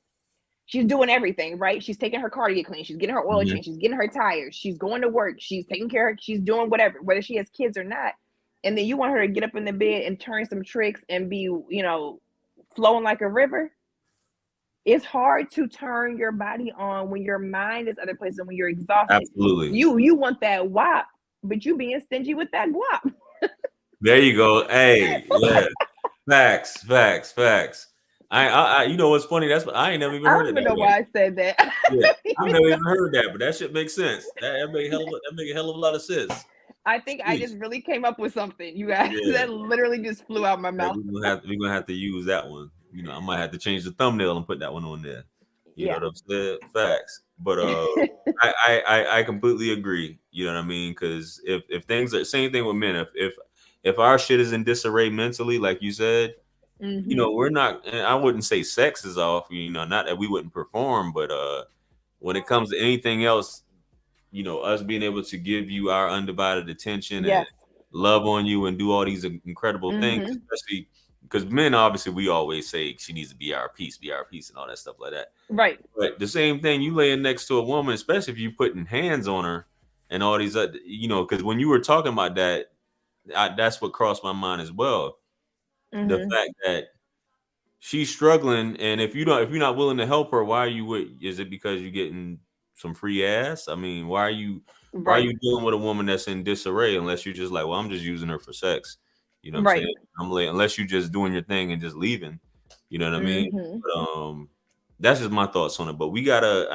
doing everything, right? She's taking her car to get clean. She's getting her oil change. She's getting her tires. She's going to work. She's taking care of, she's doing whatever, whether she has kids or not. And then you want her to get up in the bed and turn some tricks and be, flowing like a river. It's hard to turn your body on when your mind is other places and when you're exhausted. Absolutely. You want that WAP, but you being stingy with that guap. There you go. Hey, yeah. Facts. I you know what's funny? That's what I ain't never even heard of that. I don't even know why I said that. Yeah, I've never even heard that, but that shit makes sense. That make a hell of a lot of sense. I think I just really came up with something, you guys. Yeah. That literally just flew out my mouth. We're gonna have to use that one. I might have to change the thumbnail and put that one on there. You know what I'm saying? Facts. But I completely agree. You know what I mean? Because if things are same thing with men. If our shit is in disarray mentally, like you said, we're not. And I wouldn't say sex is off. Not that we wouldn't perform, but when it comes to anything else, us being able to give you our undivided attention and love on you and do all these incredible things, especially because men, obviously, we always say she needs to be our peace, and all that stuff like that. Right. But the same thing, you laying next to a woman, especially if you putting hands on her and all these, because when you were talking about that, that's what crossed my mind as well. The fact that she's struggling, and if you're not willing to help her, why are you is it because you're getting some free ass? I mean, why are you dealing with a woman that's in disarray unless you're just like, well, I'm just using her for sex? You know what I'm saying? Unless you're just doing your thing and just leaving. You know what I mean? But, that's just my thoughts on it. But we got a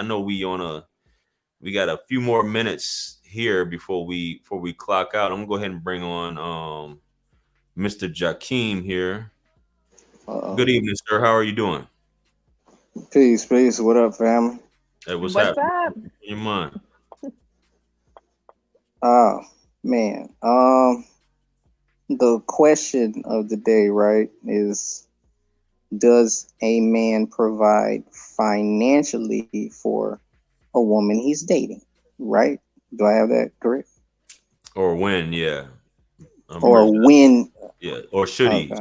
few more minutes here before we clock out. I'm gonna go ahead and bring on Mr. Jakeem here. Good evening, sir. How are you doing? Peace. What up, family? Hey, what's up? In your mind? Oh man. The question of the day, right, is does a man provide financially for a woman he's dating? Right? Do I have that correct? Or when, yeah. When. Yeah. Or should he?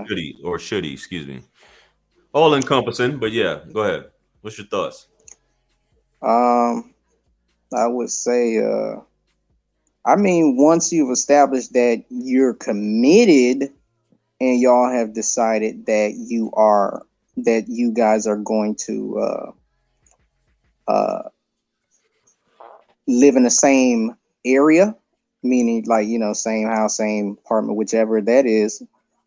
Excuse me. All encompassing, but yeah, go ahead. What's your thoughts? I would say once you've established that you're committed and y'all have decided that you guys are going to live in the same area, meaning like, same house, same apartment, whichever that is,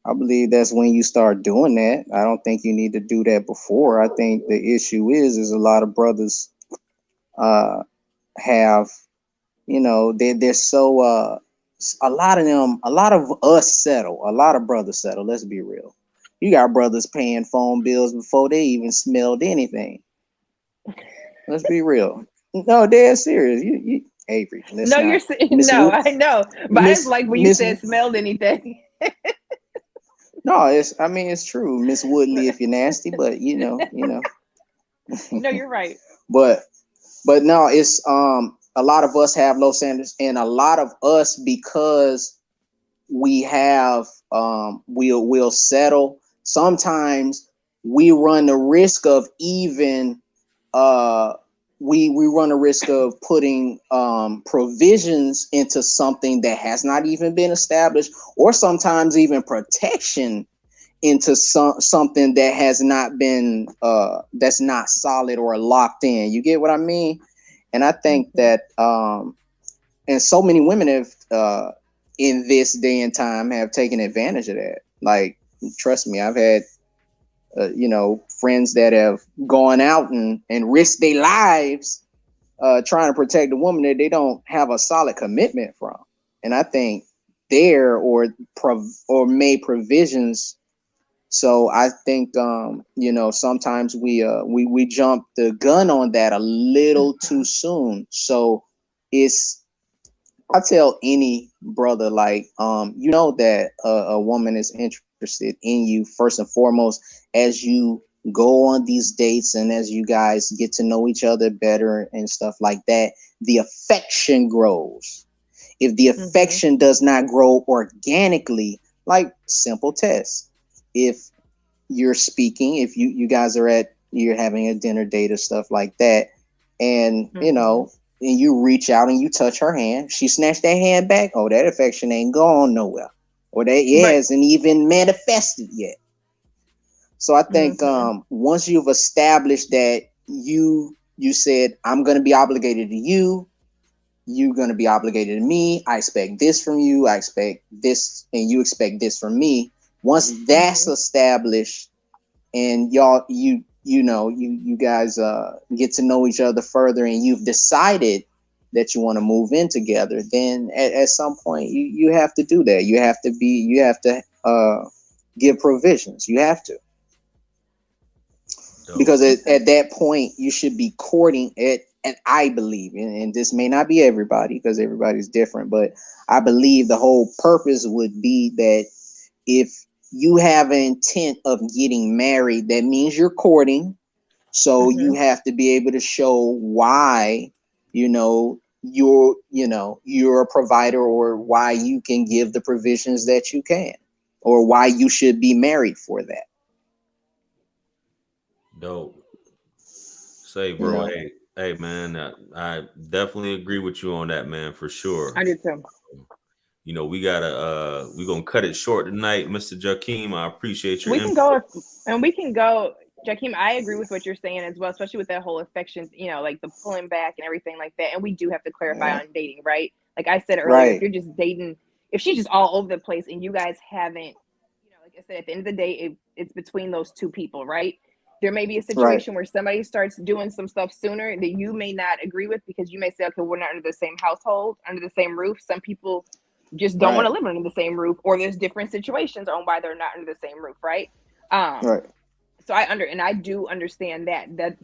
I believe that's when you start doing that. I don't think you need to do that before. I think the issue is a lot of brothers have, they're so a lot of us settle, a lot of brothers settle. Let's be real. You got brothers paying phone bills before they even smelled anything. Let's be real. No, dead serious. You Avery. No, you're no, I know, but I just like when you said smelled anything. No, it's true, Miss Woodley, if you're nasty, but No, you're right. But no, it's a lot of us have low standards, and a lot of us, because we have we'll settle. Sometimes we run the risk of even we run the risk of putting provisions into something that has not even been established, or sometimes even protection into something that has not been that's not solid or locked in. You get what I mean? And I think that and so many women have in this day and time have taken advantage of that. Like, trust me, I've had friends that have gone out and risked their lives trying to protect a woman that they don't have a solid commitment from. And I think or made provisions. So I think sometimes we jump the gun on that a little too soon. So I tell any brother, like, that a woman is interested in you first and foremost as you go on these dates and as you guys get to know each other better and stuff like that. The affection grows. If the affection does not grow organically, like simple test, if you're speaking, if you guys you're having a dinner date or stuff like that, and and you reach out and you touch her hand, she snatched that hand back. Oh, that affection ain't gone nowhere, or that hasn't even manifested yet. So I think once you've established that you said, I'm going to be obligated to you, you're going to be obligated to me, I expect this from you, I expect this, and you expect this from me. Once that's established, and you guys get to know each other further, and you've decided that you want to move in together, then at some point you have to do that. You have to give provisions. You have to, because at that point you should be courting it. And I believe, and this may not be everybody because everybody's different, but I believe the whole purpose would be that if you have an intent of getting married, that means you're courting. So you have to be able to show why, you're a provider, or why you can give the provisions that you can, or why you should be married for that. Dope. Say, bro, hey, man, I definitely agree with you on that, man, for sure. I do too. We're gonna cut it short tonight, Mr. Jakeem. I appreciate your input. We can go, Jakeem. I agree with what you're saying as well, especially with that whole affection, like the pulling back and everything like that. And we do have to clarify on dating, right? Like I said earlier, if you're just dating, if she's just all over the place and you guys haven't, like I said, at the end of the day, it's between those two people, right? There may be a situation where somebody starts doing some stuff sooner that you may not agree with, because you may say, okay, we're not under the same household, under the same roof. Some people just don't want to live under the same roof, or there's different situations on why they're not under the same roof, right? So I do understand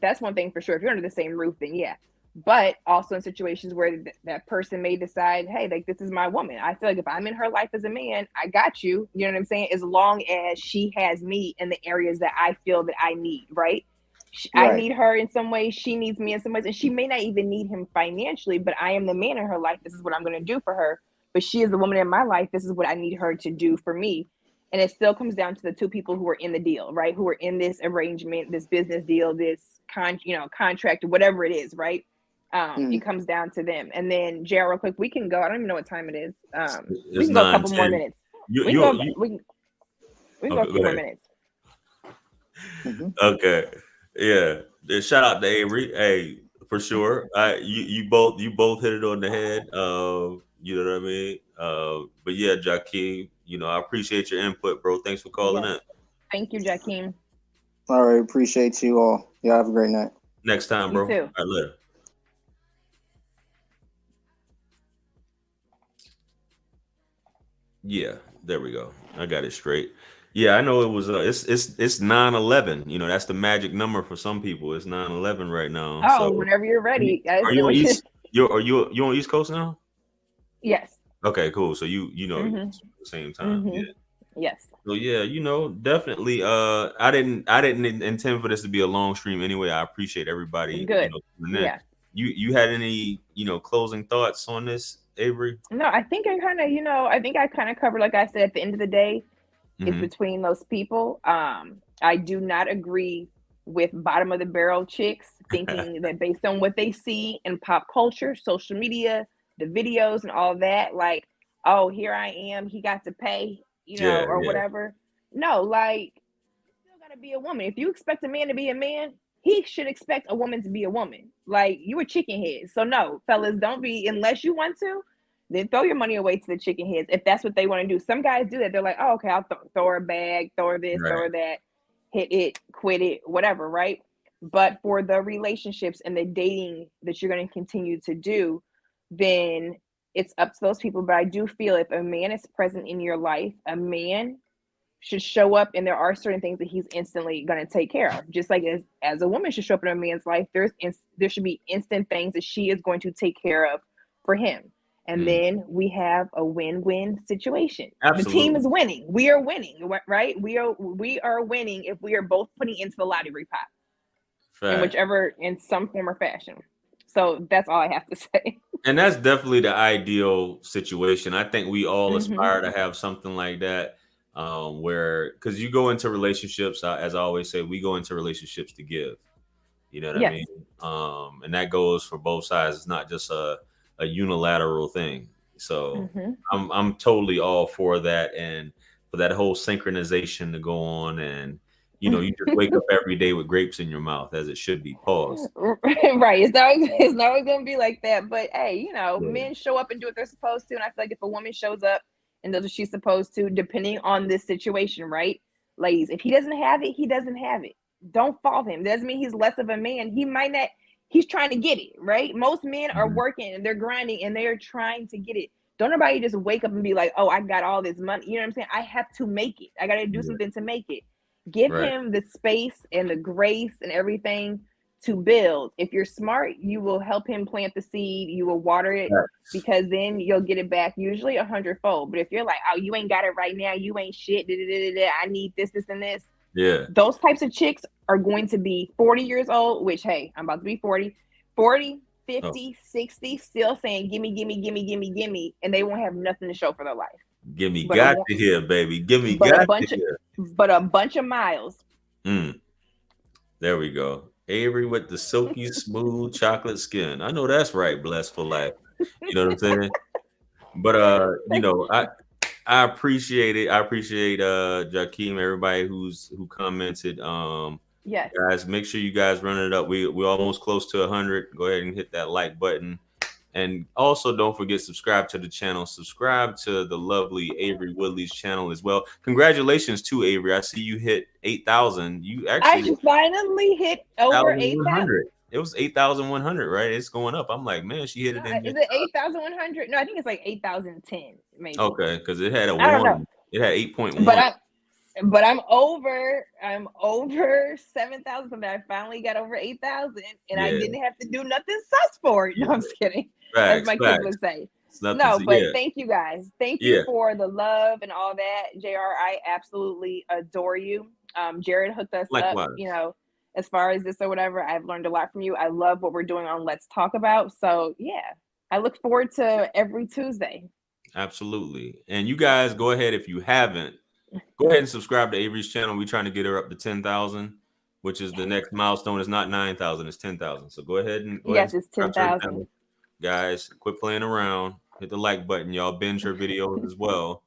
that's one thing for sure. If you're under the same roof, then yeah. But also in situations where that person may decide, hey, like, this is my woman. I feel like if I'm in her life as a man, I got you. You know what I'm saying? As long as she has me in the areas that I feel that I need, right? I need her in some ways. She needs me in some ways. And she may not even need him financially, but I am the man in her life. This is what I'm going to do for her. But she is the woman in my life. This is what I need her to do for me. And it still comes down to the two people who are in the deal, right? Who are in this arrangement, this business deal, this contract, whatever it is, right? It comes down to them. And then, Jared, real quick, we can go. I don't even know what time it is. We can go a couple more minutes. We can go a few more minutes. Okay. Yeah. Shout out to Avery. Hey, for sure. You both hit it on the head. You know what I mean? But yeah, Jakeem, I appreciate your input, bro. Thanks for calling in. Thank you, Jakeem. All right, appreciate you all. Y'all have a great night. Next time, bro. You too. All right, later. Yeah, there we go. I got it straight. Yeah, I know it was. It's 9/11. That's the magic number for some people. It's 9/11 right now. Oh, so whenever you're ready. Are you on East? Are you on East Coast now? Yes. Okay, cool. So you the same time. Yeah. Yes. So yeah, definitely. I didn't intend for this to be a long stream anyway. I appreciate everybody. Good. Yeah. You had any closing thoughts on this, Avery? No, I think I kind of covered, like I said, at the end of the day, it's between those people. I do not agree with bottom of the barrel chicks thinking that based on what they see in pop culture, social media, the videos and all that, like, oh, here I am, he got to pay, or whatever. no, like you still gotta be a woman. If you expect a man to be a man, he should expect a woman to be a woman. Like you a chicken head. So no, fellas, don't be unless you want to. Then throw your money away to the chicken heads if that's what they want to do. Some guys do that. They're like, oh, okay, I'll throw her a bag, throw her this, throw her that, hit it, quit it, whatever, right? But for the relationships and the dating that you're going to continue to do, then it's up to those people. But I do feel if a man is present in your life, a man should show up, and there are certain things that he's instantly going to take care of. Just like as a woman should show up in a man's life, there should be instant things that she is going to take care of for him. And then we have a win-win situation. Absolutely. The team is winning. We are winning, right? We are winning if we are both putting into the lottery pot. Fact. In some form or fashion. So that's all I have to say. And that's definitely the ideal situation. I think we all aspire to have something like that, where, because you go into relationships, as I always say, we go into relationships to give. You know what I mean? And that goes for both sides. It's not just a unilateral thing. So I'm totally all for that, and for that whole synchronization to go on, and you just wake up every day with grapes in your mouth, as it should be. Pause. Right. It's not always gonna be like that. But hey, men show up and do what they're supposed to. And I feel like if a woman shows up and does what she's supposed to, depending on this situation, right? Ladies, if he doesn't have it, he doesn't have it. Don't fault him. Doesn't mean he's less of a man. He might not. He's trying to get it, right? Most men are working and they're grinding and they're trying to get it. Don't nobody just wake up and be like, oh, I got all this money. You know what I'm saying? I have to make it. I got to do something to make it. Give him the space and the grace and everything to build. If you're smart, you will help him plant the seed. You will water it, because then you'll get it back usually 100-fold. But if you're like, oh, you ain't got it right now, you ain't shit, I need this, and this. Yeah. Those types of chicks are going to be 40 years old, which, hey, I'm about to be 40, 50, 60, still saying, gimme, and they won't have nothing to show for their life. Gimme got to hear, baby. Gimme got to hear. But a bunch of miles. There we go. Avery with the silky, smooth chocolate skin. I know that's right. Blessed for life. You know what I'm saying? But I appreciate it. I appreciate Jakeem, everybody who commented. Yes. Guys, make sure you guys run it up. We're almost close to 100. Go ahead and hit that like button. And also don't forget, subscribe to the channel. Subscribe to the lovely Avery Woodley's channel as well. Congratulations to Avery. I see you hit 8,000. I finally hit over 8,000. It was 8,100, right? It's going up. I'm like, man, she hit it. Is it 8,100? No, I think it's like 8,010, maybe. Okay, because it had a 1. It had 8.1. But I'm over 7,000 something. I finally got over 8,000, and I didn't have to do nothing sus for it. No, I'm just kidding. As my kids would say. No, but thank you guys. Thank you for the love and all that. JR, I absolutely adore you. Jared hooked us up, as far as this or whatever. I've learned a lot from you. I love what we're doing on Let's Talk About. So yeah, I look forward to every Tuesday. Absolutely. And you guys go ahead, if you haven't, go ahead and subscribe to Avery's channel. We're trying to get her up to 10,000, which is the next milestone. It's not 9,000, it's 10,000. So go ahead and it's 10,000. Guys, quit playing around. Hit the like button. Y'all binge her videos as well.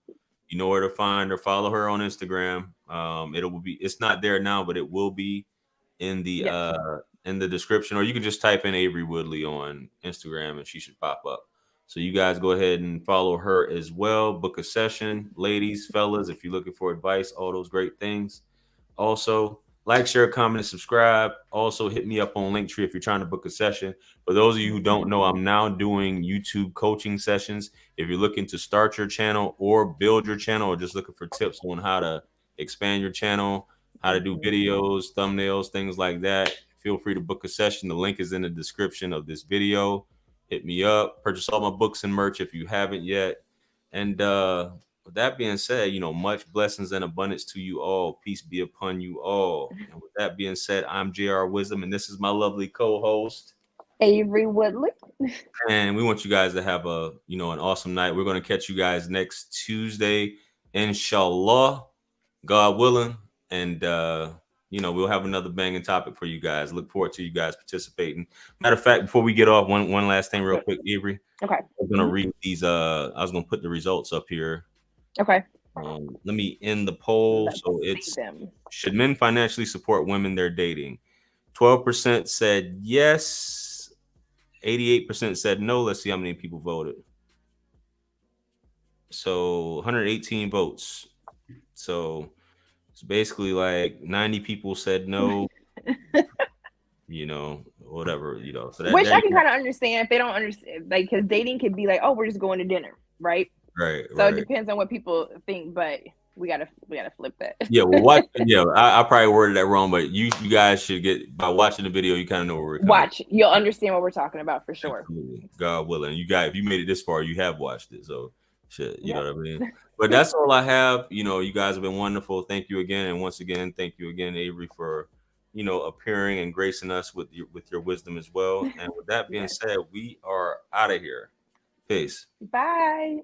You know where to find her. Follow her on Instagram. It's not there now, but it will be in the description, or you can just type in Avery Woodley on Instagram and she should pop up. So you guys go ahead and follow her as well. Book a session, ladies, fellas, if you're looking for advice, all those great things. Also, like, share, comment, and subscribe. Also, hit me up on Linktree if you're trying to book a session. For those of you who don't know, I'm now doing YouTube coaching sessions. If you're looking to start your channel or build your channel, or just looking for tips on how to expand your channel, how to do videos, thumbnails, things like that, feel free to book a session. The link is in the description of this video. Hit me up. Purchase all my books and merch if you haven't yet. And with that being said, much blessings and abundance to you all. Peace be upon you all. And with that being said, I'm JR Wisdom, and this is my lovely co-host, Avery Woodley. And we want you guys to have an awesome night. We're going to catch you guys next Tuesday, inshallah, God willing. And we'll have another banging topic for you guys. Look forward to you guys participating. Matter of fact, before we get off, one last thing real quick, Avery. Okay. I'm going to read these. I was going to put the results up here. Okay. Let me end the poll. Let's So see it's, them. should men financially support women they're dating? 12% said yes. 88% said no. Let's see how many people voted. So 118 votes. So it's basically like 90 people said no. You know, whatever. You know, so Which I can kind of understand if they don't understand, like, because dating could be like, oh, we're just going to dinner, right? Right. So it depends on what people think, but we gotta flip that. Yeah, well, what? Yeah, I probably worded that wrong, but you guys should get, by watching the video, you kind of know where we're coming. Watch, you'll understand what we're talking about for sure. Absolutely. God willing, you guys, if you made it this far, you have watched it, so shit, you know what I mean. But that's all I have. You know, you guys have been wonderful. Thank you again, and once again, thank you again, Avery, for appearing and gracing us with your wisdom as well. And with that being said, we are out of here. Peace. Bye.